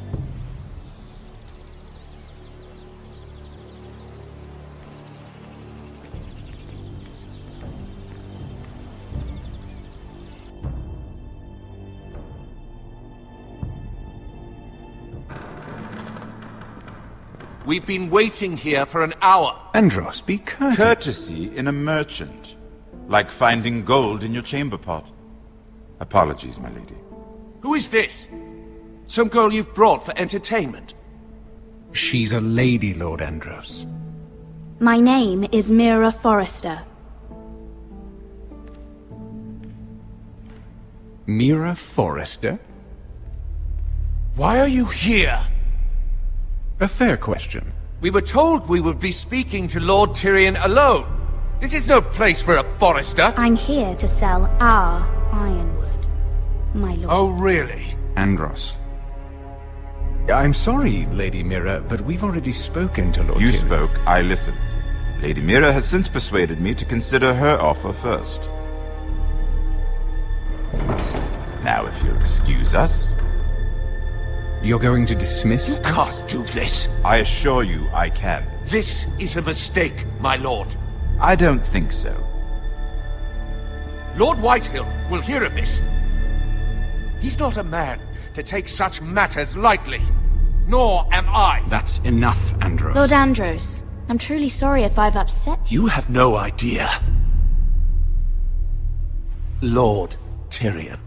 We've been waiting here for an hour. Andros, be courteous. Courtesy in a merchant. Like finding gold in your chamber pot. Apologies, my lady. Who is this? Some girl you've brought for entertainment? She's a lady, Lord Andros. My name is Mira Forrester. Mira Forrester? Why are you here? A fair question. We were told we would be speaking to Lord Tyrion alone. This is no place for a Forester. I'm here to sell our Ironwood, my lord. Oh, really? Andros. I'm sorry, Lady Mira, but we've already spoken to Lord You Tyrion. spoke, I listened. Lady Mira has since persuaded me to consider her offer first. Now, if you'll excuse us... You're going to dismiss? You can't do this. I assure you I can. This is a mistake, my lord. I don't think so. Lord Whitehill will hear of this. He's not a man to take such matters lightly. Nor am I. That's enough, Andros. Lord Andros, I'm truly sorry if I've upset you. You have no idea. Lord Tyrion.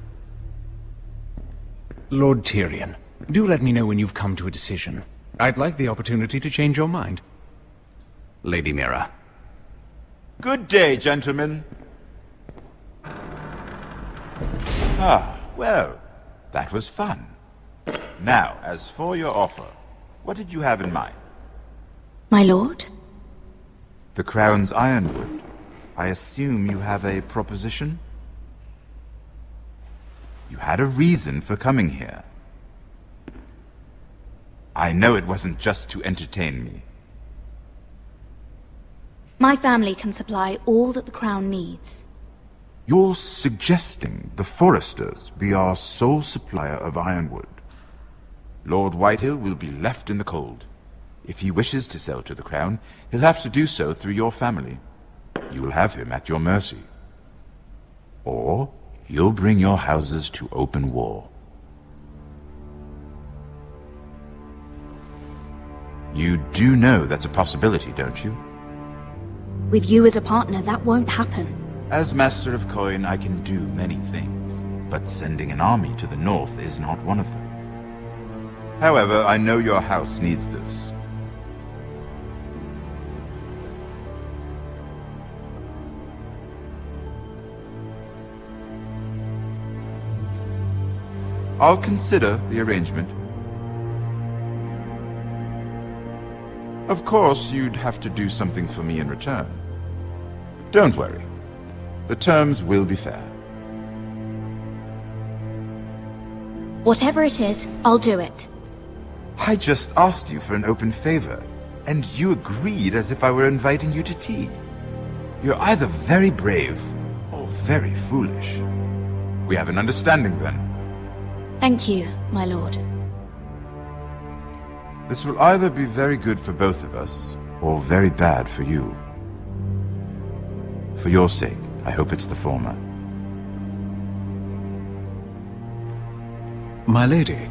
Lord Tyrion, do let me know when you've come to a decision. I'd like the opportunity to change your mind. Lady Mira. Good day, gentlemen. Ah, well, that was fun. Now, as for your offer, what did you have in mind? My lord? The Crown's Ironwood. I assume you have a proposition? You had a reason for coming here. I know it wasn't just to entertain me. My family can supply all that the Crown needs. You're suggesting the Foresters be our sole supplier of Ironwood. Lord Whitehill will be left in the cold. If he wishes to sell to the Crown, he'll have to do so through your family. You'll have him at your mercy. Or you'll bring your houses to open war. You do know that's a possibility, don't you? With you as a partner, that won't happen. As Master of Coin, I can do many things. but sending an army to the north is not one of them. However, I know your house needs this. I'll consider the arrangement. Of course, you'd have to do something for me in return. Don't worry. The terms will be fair. Whatever it is, I'll do it. I just asked you for an open favor, and you agreed as if I were inviting you to tea. You're either very brave or very foolish. We have an understanding then. Thank you, my lord. This will either be very good for both of us, or very bad for you. For your sake, I hope it's the former. My lady.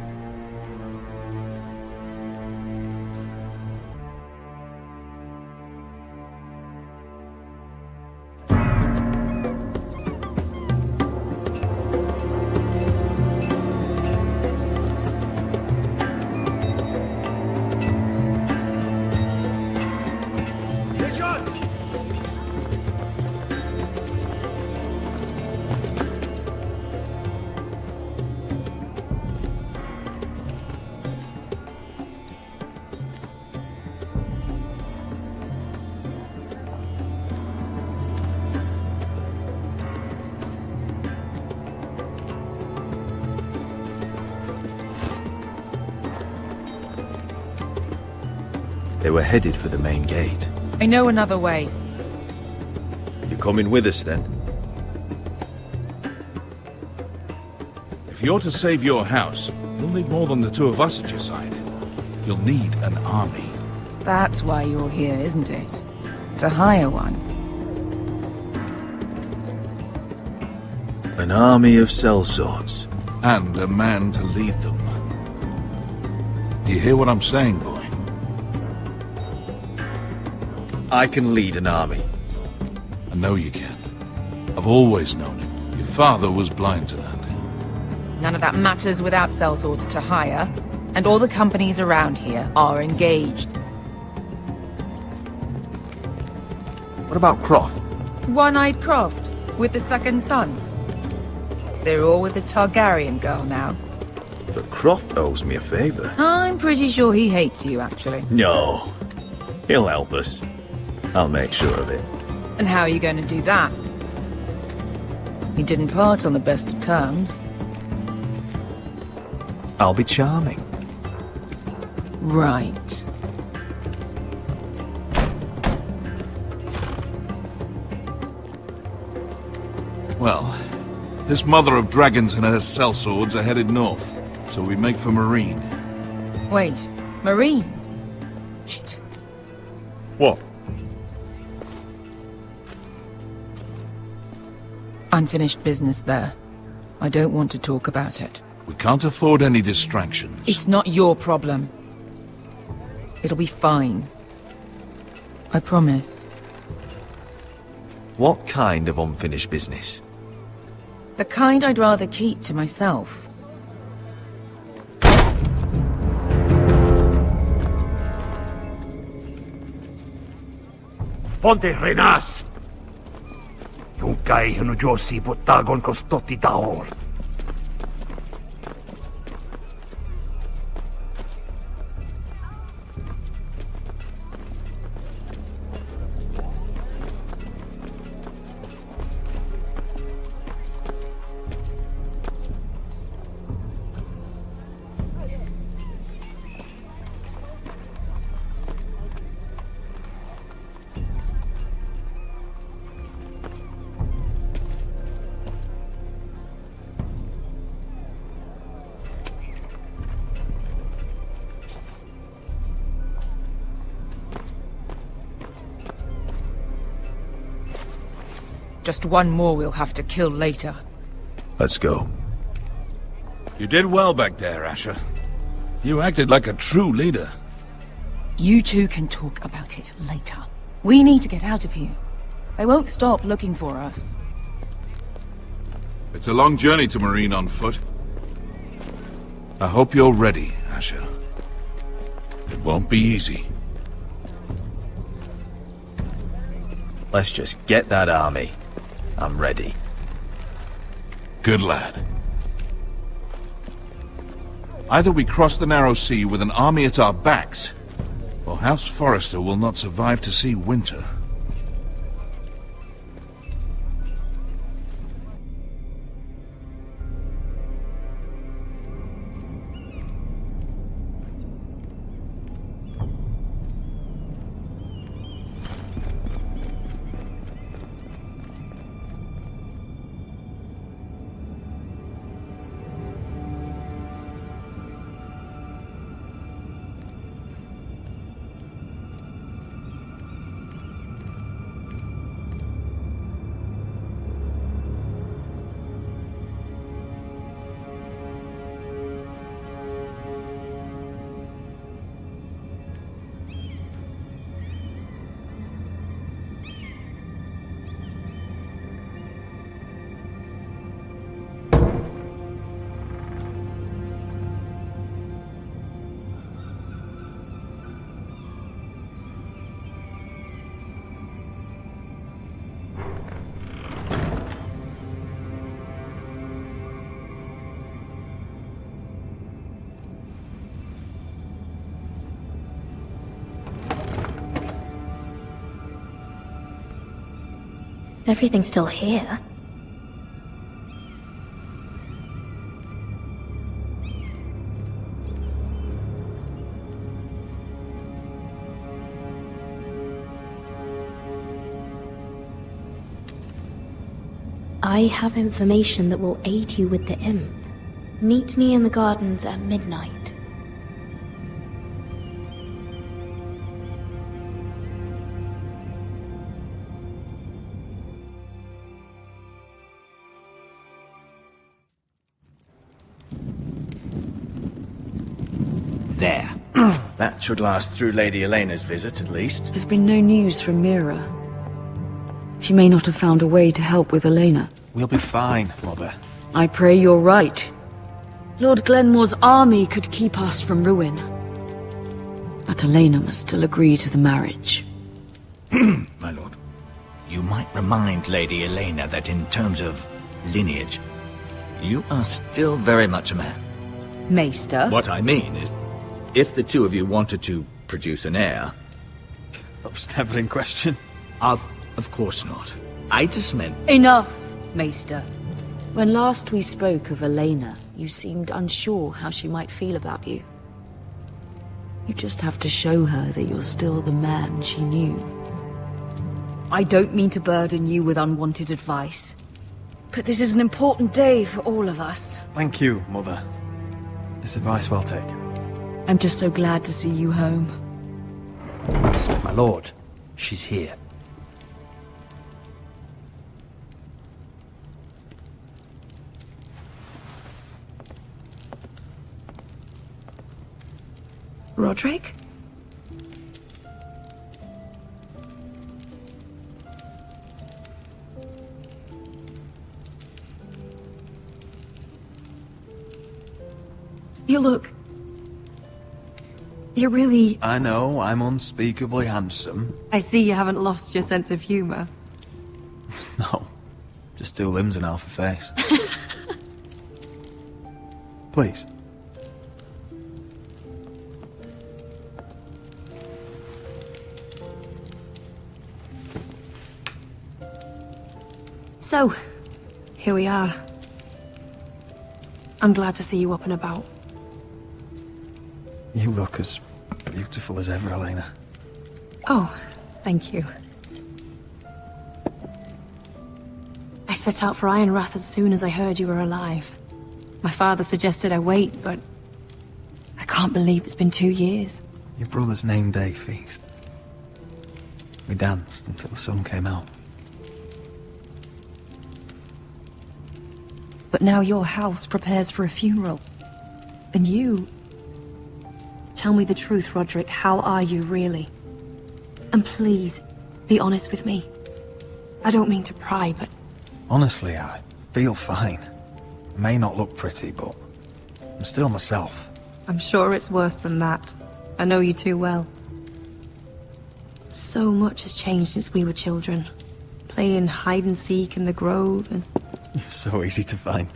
They were headed for the main gate. I know another way. You're coming with us then? If you're to save your house, you'll need more than the two of us at your side. You'll need an army. That's why you're here, isn't it? To hire one. An army of sellswords. And a man to lead them. Do you hear what I'm saying, boy? I can lead an army. I know you can. I've always known it. Your father was blind to that. None of that matters without sellswords to hire, and all the companies around here are engaged. What about Croft? One-Eyed Croft, with the second sons. They're all with the Targaryen girl now. But Croft owes me a favor. I'm pretty sure he hates you, actually. No. He'll help us. I'll make sure of it. And how are you going to do that? We didn't part on the best of terms. I'll be charming. Right. Well, this mother of dragons and her sellswords are headed north, so we make for Marine. Wait, Marine? Shit. What? Unfinished business there. I don't want to talk about it. We can't afford any distractions. It's not your problem. It'll be fine. I promise. What kind of unfinished business? The kind I'd rather keep to myself. Ponte Renas! Yung kay Hinujosi Butagon Kostoti Taor. Just one more we'll have to kill later. Let's go. You did well back there, Asher. You acted like a true leader. You two can talk about it later. We need to get out of here. They won't stop looking for us. It's a long journey to Marine on foot. I hope you're ready, Asher. It won't be easy. Let's just get that army. I'm ready. Good lad. Either we cross the narrow sea with an army at our backs, or House Forrester will not survive to see winter. Everything's still here. I have information that will aid you with the imp. Meet me in the gardens at midnight. There. That should last through Lady Elena's visit, at least. There's been no news from Mira. She may not have found a way to help with Elena. We'll be fine, Mother. I pray you're right. Lord Glenmore's army could keep us from ruin. But Elena must still agree to the marriage. My lord, you might remind Lady Elena that in terms of lineage, you are still very much a man. Maester? What I mean is, if the two of you wanted to produce an heir... That was never in question. Of course not. I just meant... Enough, Maester. When last we spoke of Elena, you seemed unsure how she might feel about you. You just have to show her that you're still the man she knew. I don't mean to burden you with unwanted advice, but this is an important day for all of us. Thank you, Mother. It's advice well taken. I'm just so glad to see you home. My lord, she's here. Roderick? You look... You're really... I know, I'm unspeakably handsome. I see you haven't lost your sense of humor. No, just two limbs and half a face. Please. So, here we are. I'm glad to see you up and about. You look as beautiful as ever, Elena. Oh, thank you. I set out for Ironrath as soon as I heard you were alive. My father suggested I wait, but I can't believe it's been 2 years. Your brother's name day feast. We danced until the sun came out. But now your house prepares for a funeral. And you... Tell me the truth, Roderick. How are you, really? And please, be honest with me. I don't mean to pry, but... Honestly, feel fine. May not look pretty, but I'm still myself. I'm sure it's worse than that. I know you too well. So much has changed since we were children. Playing hide and seek in the grove and... You're so easy to find.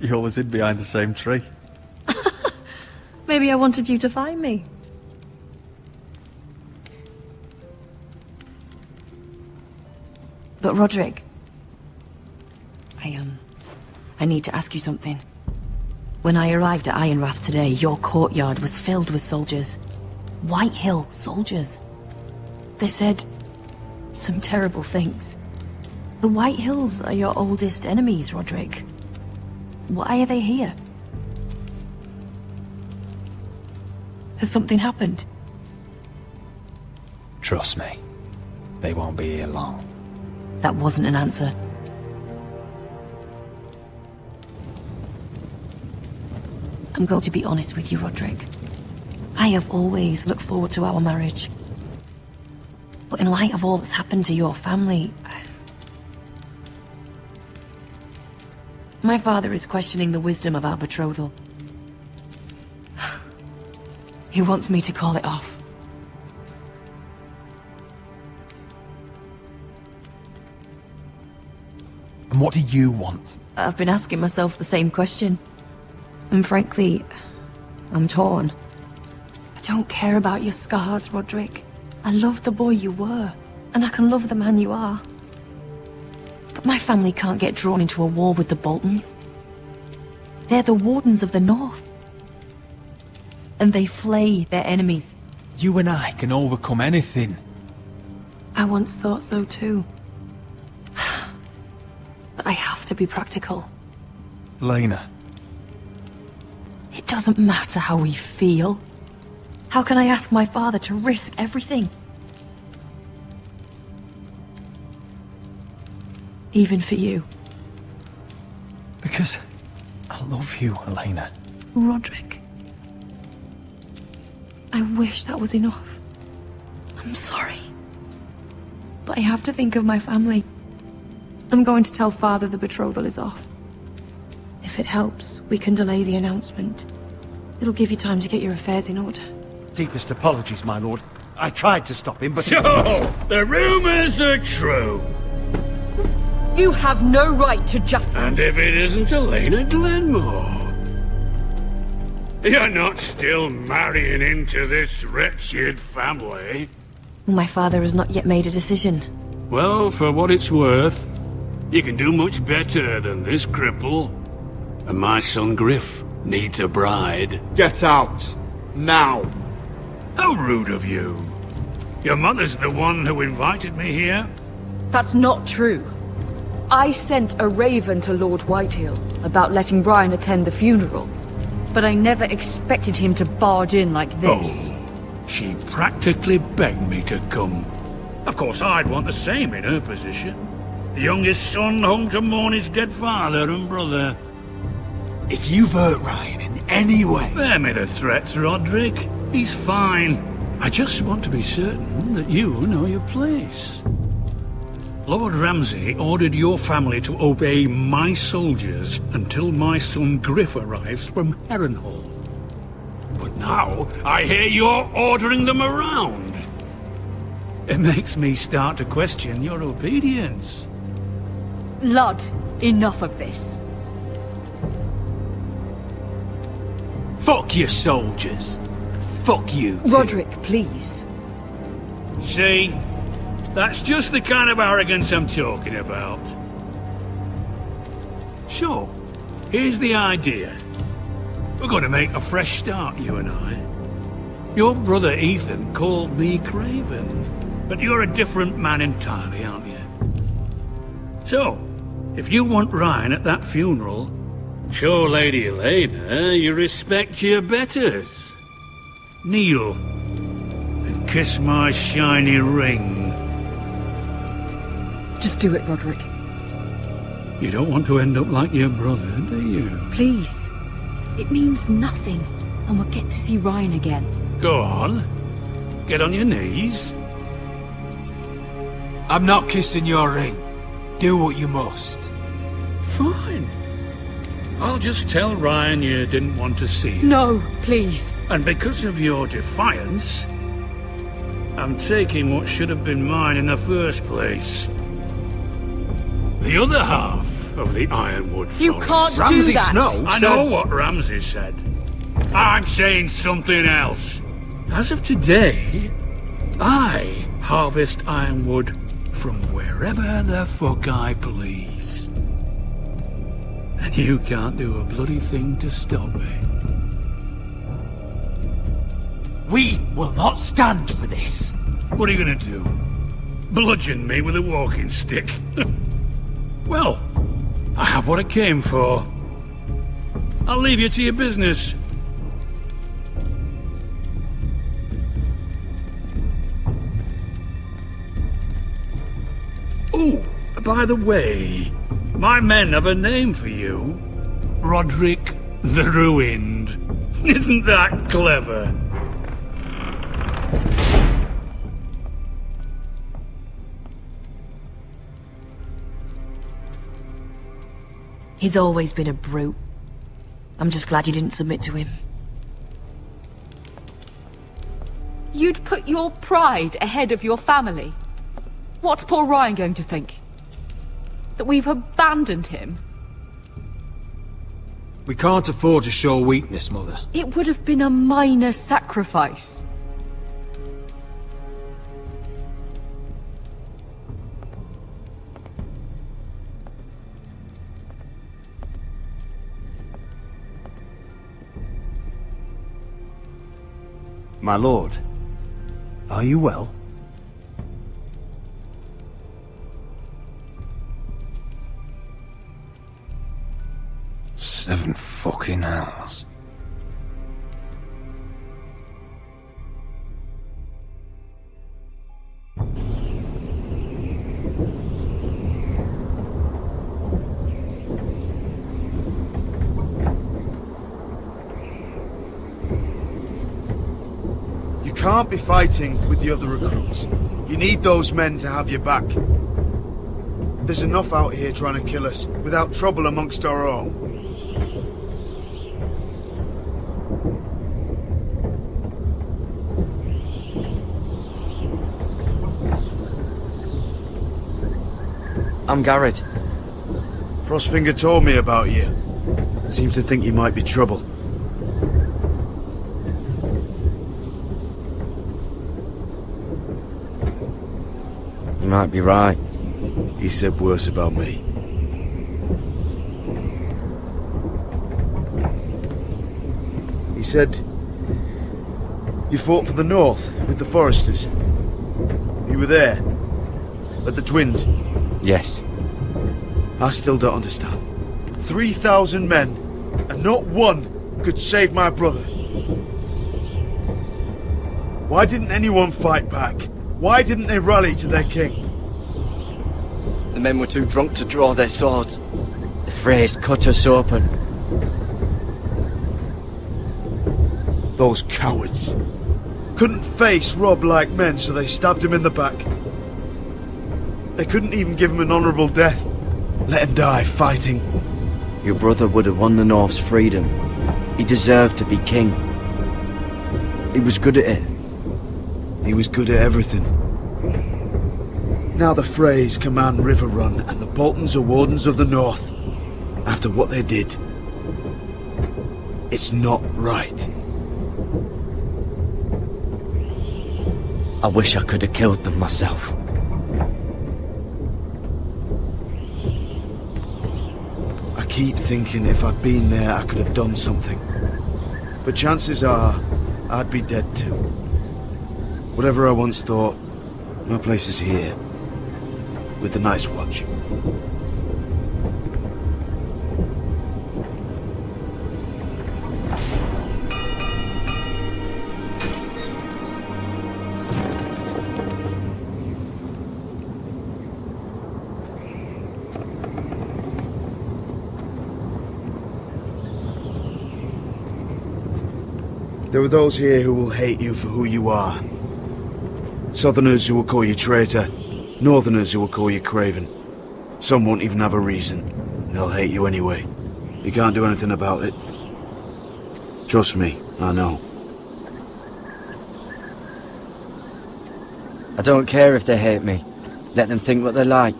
You always hid behind the same tree. Maybe I wanted you to find me. But Roderick... I need to ask you something. When I arrived at Ironrath today, your courtyard was filled with soldiers. White Hill soldiers. They said some terrible things. The White Hills are your oldest enemies, Roderick. Why are they here? Has something happened? Trust me, they won't be here long. That wasn't an answer. I'm going to be honest with you, Roderick. I have always looked forward to our marriage. But in light of all that's happened to your family... My father is questioning the wisdom of our betrothal. He wants me to call it off. And what do you want? I've been asking myself the same question. And frankly, I'm torn. I don't care about your scars, Roderick. I love the boy you were, and I can love the man you are. But my family can't get drawn into a war with the Boltons. They're the Wardens of the North. And they flay their enemies. You and I can overcome anything. I once thought so too. But I have to be practical. Lena. It doesn't matter how we feel. How can I ask my father to risk everything? Even for you. Because I love you, Elena. Roderick. I wish that was enough. I'm sorry. But I have to think of my family. I'm going to tell Father the betrothal is off. If it helps, we can delay the announcement. It'll give you time to get your affairs in order. Deepest apologies, my lord. I tried to stop him, but... So, the rumours are true. You have no right to just... And if it isn't Elena Glenmore? You're not still marrying into this wretched family? My father has not yet made a decision. Well, for what it's worth, you can do much better than this cripple. And my son Griff needs a bride. Get out! Now! How rude of you. Your mother's the one who invited me here. That's not true. I sent a raven to Lord Whitehill about letting Brian attend the funeral. But I never expected him to barge in like this. Oh, she practically begged me to come. Of course, I'd want the same in her position. The youngest son home to mourn his dead father and brother. If you've hurt Ryan in any way... Spare me the threats, Roderick. He's fine. I just want to be certain that you know your place. Lord Ramsay ordered your family to obey my soldiers until my son Griff arrives from Harrenhal. But now, I hear you're ordering them around. It makes me start to question your obedience. Lud, enough of this. Fuck your soldiers. Fuck you too. Roderick, please. See? That's just the kind of arrogance I'm talking about. So, here's the idea. We're going to make a fresh start, you and I. Your brother Ethan called me Craven, but you're a different man entirely, aren't you? So, if you want Ryan at that funeral, show Lady Elena you respect your betters. Kneel and kiss my shiny ring. Just do it, Roderick. You don't want to end up like your brother, do you? Please. It means nothing, and we'll get to see Ryan again. Go on. Get on your knees. I'm not kissing your ring. Do what you must. Fine. I'll just tell Ryan you didn't want to see him. No, please. And because of your defiance, I'm taking what should have been mine in the first place. The other half of the Ironwood Forest. You can't Ramsay do that. Snow I know what Ramsay said. I'm saying something else. As of today, I harvest ironwood from wherever the fuck I please. And you can't do a bloody thing to stop me. We will not stand for this. What are you gonna do? Bludgeon me with a walking stick? Well, I have what I came for. I'll leave you to your business. Oh, by the way, my men have a name for you. Roderick the Ruined. Isn't that clever? He's always been a brute. I'm just glad you didn't submit to him. You'd put your pride ahead of your family. What's poor Ryan going to think? That we've abandoned him? We can't afford to show weakness, Mother. It would have been a minor sacrifice. My lord, are you well? Seven fucking hours. You can't be fighting with the other recruits. You need those men to have your back. There's enough out here trying to kill us without trouble amongst our own. I'm Garrett. Frostfinger told me about you. Seems to think you might be trouble. You might be right. He said worse about me. He said you fought for the North with the Foresters. You were there at the Twins. Yes. I still don't understand. 3,000 men, and not one could save my brother. Why didn't anyone fight back? Why didn't they rally to their king? The men were too drunk to draw their swords. The Freys cut us open. Those cowards. Couldn't face Rob like men, so they stabbed him in the back. They couldn't even give him an honourable death. Let him die fighting. Your brother would have won the North's freedom. He deserved to be king. He was good at it. He was good at everything. Now the Freys command Riverrun, and the Boltons are wardens of the North. After what they did. It's not right. I wish I could have killed them myself. I keep thinking if I'd been there, I could have done something. But chances are, I'd be dead too. Whatever I once thought, my place is here. With the Night's Watch. There are those here who will hate you for who you are. Southerners who will call you traitor. Northerners who will call you craven. Some won't even have a reason. They'll hate you anyway. You can't do anything about it. Trust me, I know. I don't care if they hate me. Let them think what they like.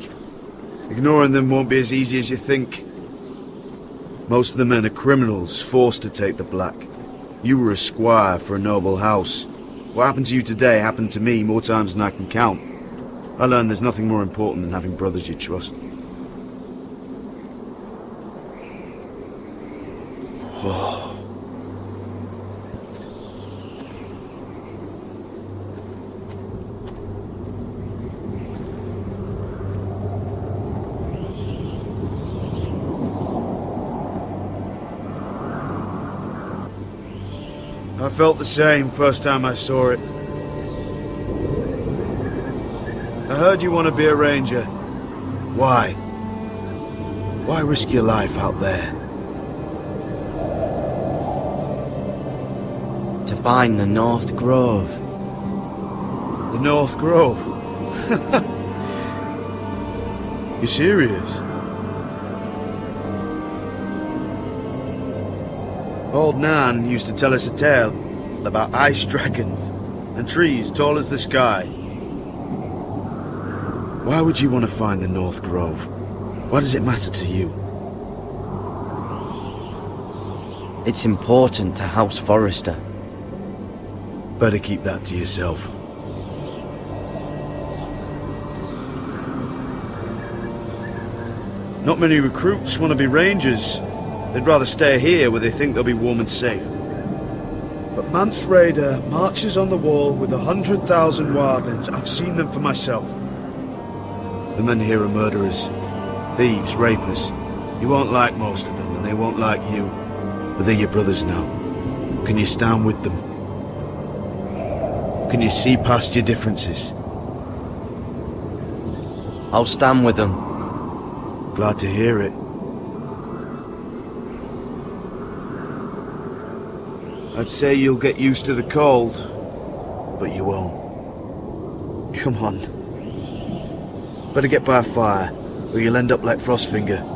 Ignoring them won't be as easy as you think. Most of the men are criminals, forced to take the black. You were a squire for a noble house. What happened to you today happened to me more times than I can count. I learned there's nothing more important than having brothers you trust. Whoa. I felt the same first time I saw it. I heard you want to be a ranger. Why? Why risk your life out there? To find the North Grove. The North Grove? You serious? Old Nan used to tell us a tale about ice dragons and trees tall as the sky. Why would you want to find the North Grove? Why does it matter to you? It's important to House Forrester. Better keep that to yourself. Not many recruits want to be rangers. They'd rather stay here where they think they'll be warm and safe. But Mance Raider marches on the wall with 100,000 wildlings. I've seen them for myself. The men here are murderers, thieves, rapers. You won't like most of them, and they won't like you. But they're your brothers now. Can you stand with them? Can you see past your differences? I'll stand with them. Glad to hear it. I'd say you'll get used to the cold, but you won't. Come on. Better get by a fire, or you'll end up like Frostfinger.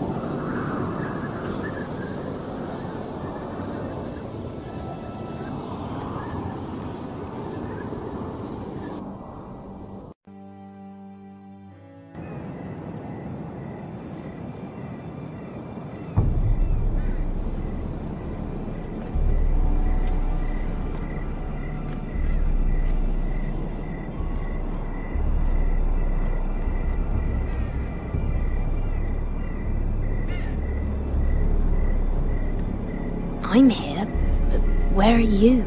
I'm here, but where are you?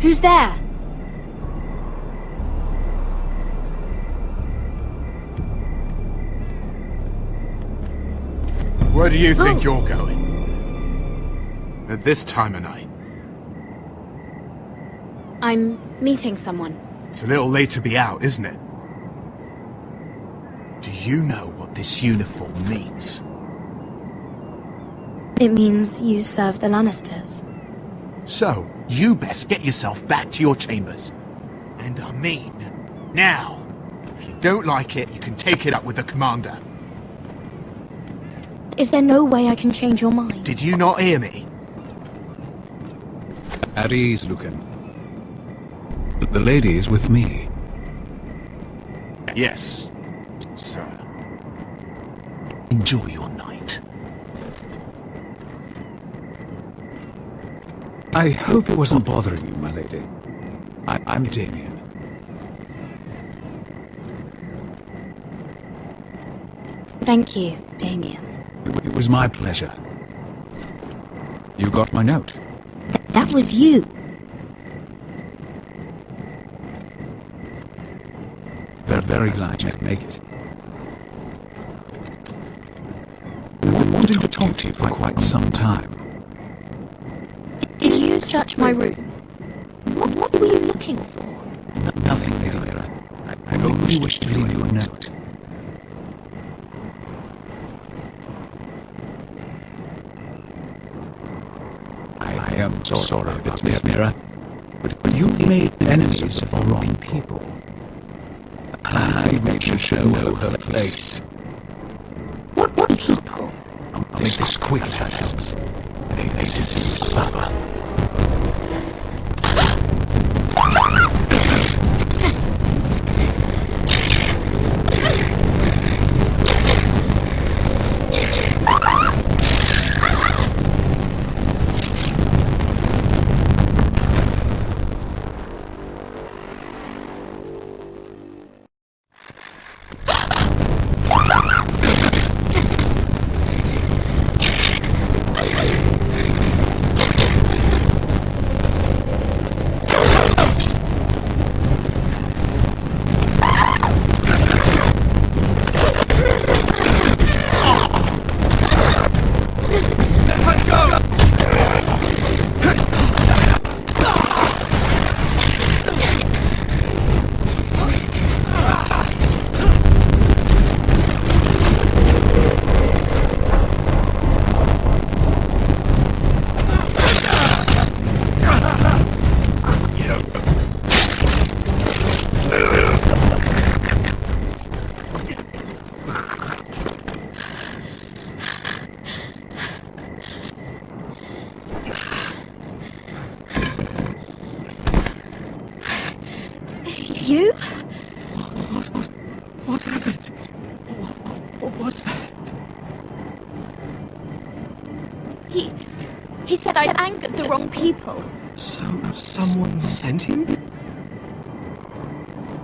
Who's there? Where do you think you're going? At this time of night? I'm meeting someone. It's a little late to be out, isn't it? Do you know what this uniform means? It means you serve the Lannisters. So, you best get yourself back to your chambers. And I mean, now. If you don't like it, you can take it up with the commander. Is there no way I can change your mind? Did you not hear me? At ease, Lucan. The lady is with me. Yes, sir. Enjoy your night. I hope it wasn't bothering you, my lady. I'm Damien. Thank you, Damien. It was my pleasure. You got my note. That was you. very glad you could make it. I wanted to talk to you for quite some time. Did you search my room? What were you looking for? Nothing, Lady Mira. I only wish to leave you a note. I am sorry about this, Mira, but you've made enemies of the wrong people. I made her know her place. What people? I'll make this quick if that helps. They deserve to suffer. You? What happened? What was that? He said I'd angered the wrong people. So, someone sent him?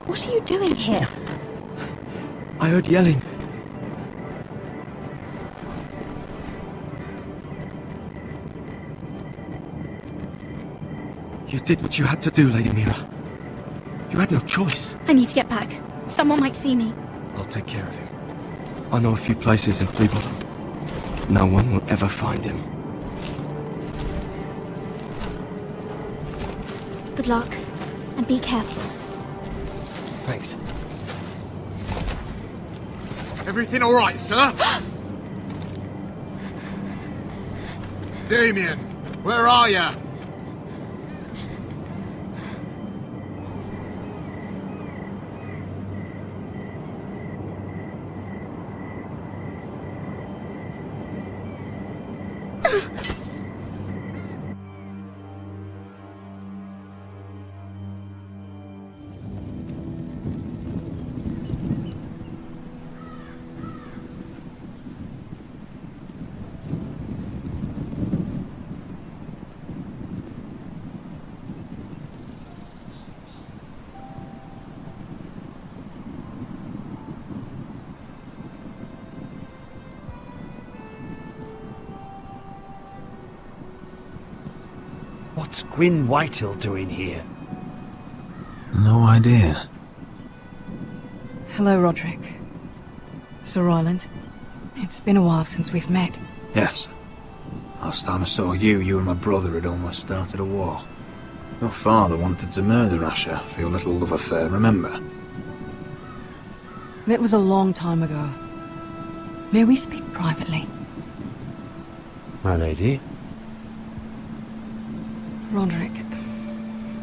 What are you doing here? I heard yelling. You did what you had to do, Lady Mira. You had no choice. I need to get back. Someone might see me. I'll take care of him. I know a few places in Fleabottom. No one will ever find him. Good luck, and be careful. Thanks. Everything all right, sir? Damien, where are you? What's Gwyn Whitehill doing here? No idea. Hello, Roderick. Sir Roland. It's been a while since we've met. Yes. Last time I saw you and my brother had almost started a war. Your father wanted to murder Asher for your little love affair, remember? That was a long time ago. May we speak privately? My lady? Roderick,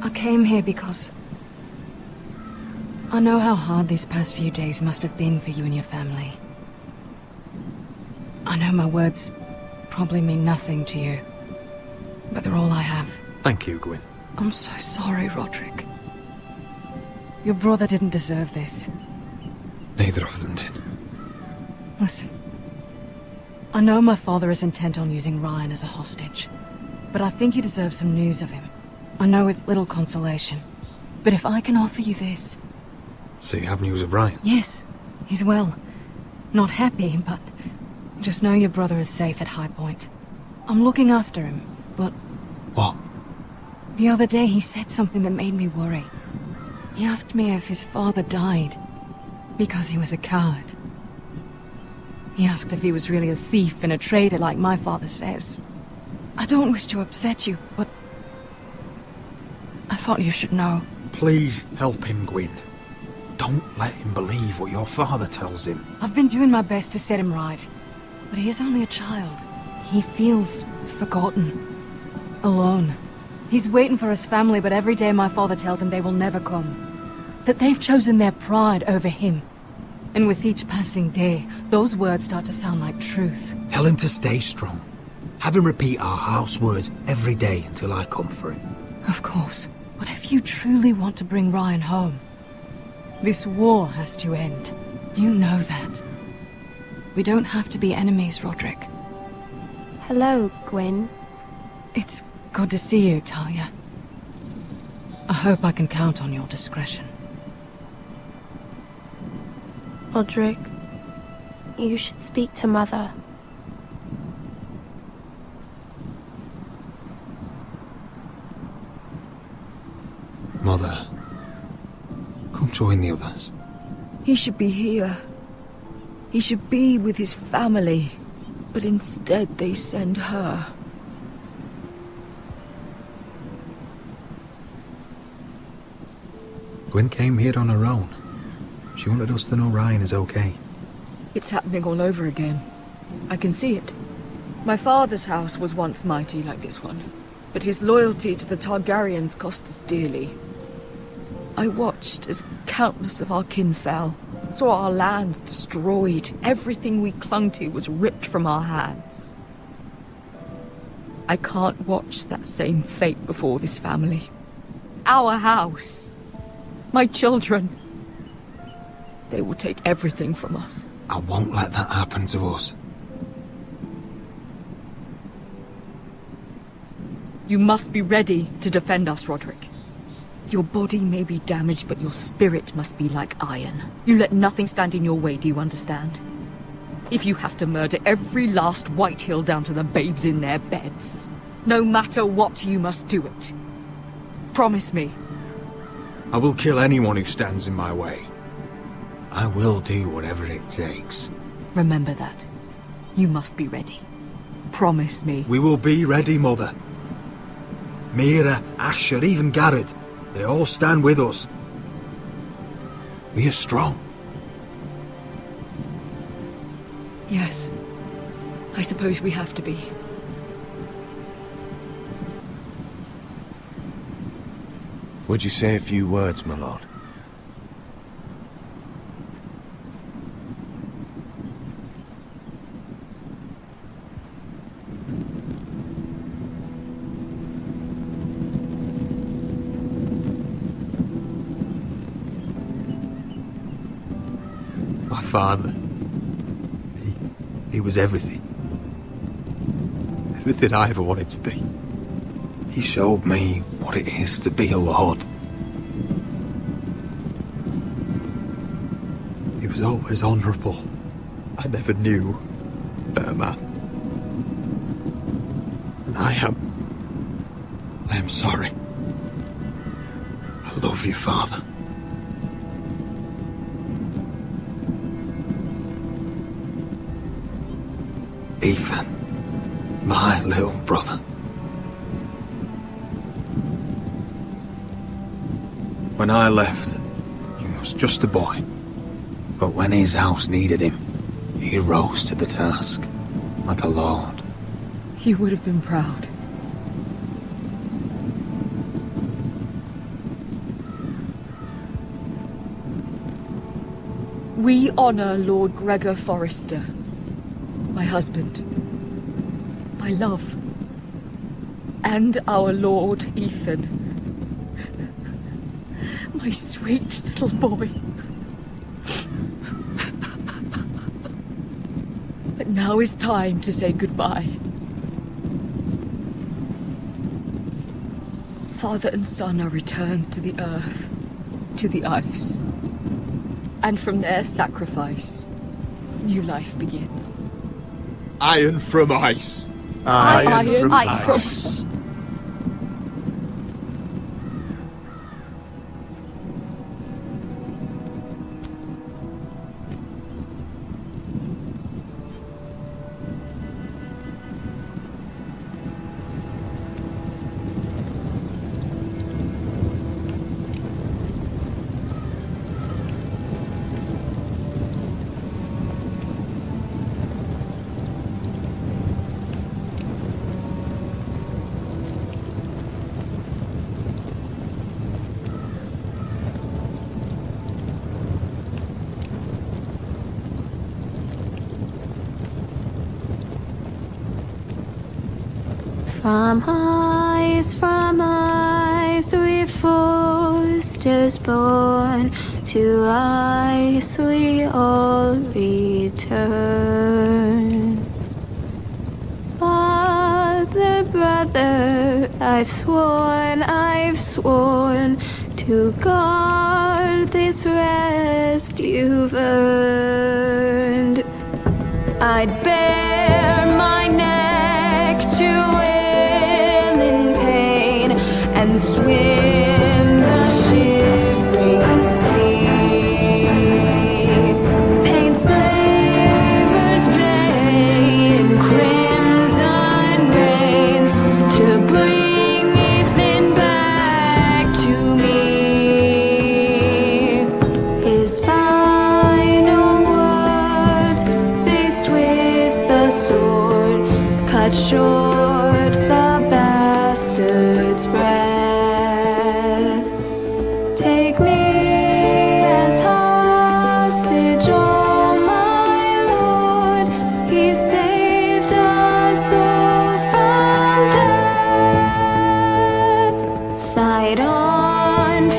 I came here because I know how hard these past few days must have been for you and your family. I know my words probably mean nothing to you, but they're all I have. Thank you, Gwyn. I'm so sorry, Roderick. Your brother didn't deserve this. Neither of them did. Listen, I know my father is intent on using Ryan as a hostage, but I think you deserve some news of him. I know it's little consolation, but if I can offer you this... So you have news of Ryan? Yes, he's well. Not happy, but just know your brother is safe at High Point. I'm looking after him, but... What? The other day he said something that made me worry. He asked me if his father died. Because he was a coward. He asked if he was really a thief and a traitor like my father says. I don't wish to upset you, but I thought you should know. Please help him, Gwyn. Don't let him believe what your father tells him. I've been doing my best to set him right, but he is only a child. He feels forgotten, alone. He's waiting for his family, but every day my father tells him they will never come. That they've chosen their pride over him. And with each passing day, those words start to sound like truth. Tell him to stay strong. Have him repeat our house words every day until I come for him. Of course. But if you truly want to bring Ryan home, this war has to end. You know that. We don't have to be enemies, Roderick. Hello, Gwyn. It's good to see you, Talia. I hope I can count on your discretion. Roderick, you should speak to Mother. Mother, come join the others. He should be here. He should be with his family. But instead they send her. Gwyn came here on her own. She wanted us to know Ryan is okay. It's happening all over again. I can see it. My father's house was once mighty like this one, but his loyalty to the Targaryens cost us dearly. I watched as countless of our kin fell, saw our lands destroyed, everything we clung to was ripped from our hands. I can't watch that same fate before this family. Our house. My children. They will take everything from us. I won't let that happen to us. You must be ready to defend us, Roderick. Your body may be damaged, but your spirit must be like iron. You let nothing stand in your way, do you understand? If you have to murder every last White Hill down to the babes in their beds, no matter what, you must do it. Promise me. I will kill anyone who stands in my way. I will do whatever it takes. Remember that. You must be ready. Promise me. We will be ready, Mother. Mira, Asher, even Garrett. They all stand with us. We are strong. Yes. I suppose we have to be. Would you say a few words, my lord? My father. He was everything. Everything I ever wanted to be. He showed me what it is to be a lord. He was always honourable. I never knew a better man. And I am sorry. I love you, Father. Ethan, my little brother. When I left, he was just a boy. But when his house needed him, he rose to the task, like a lord. He would have been proud. We honor Lord Gregor Forrester, my husband, my love, and our Lord Ethan, my sweet little boy. But now is time to say goodbye. Father and son are returned to the earth, to the ice. And from their sacrifice, new life begins. Iron from ice. Iron from ice. From ice we Foresters born, to ice we all return. Father, brother, I've sworn to guard this rest you've earned. I'd bare my neck to wail in pain and swim the shivering sea. Paint slavers play in crimson rains to bring Ethan back to me. His final words, faced with the sword, cut short the bastard's breath. Take me as hostage, oh my lord. He saved us all from death. Fight on,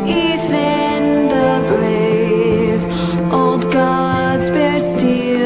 Ethan the brave. Old gods bear steel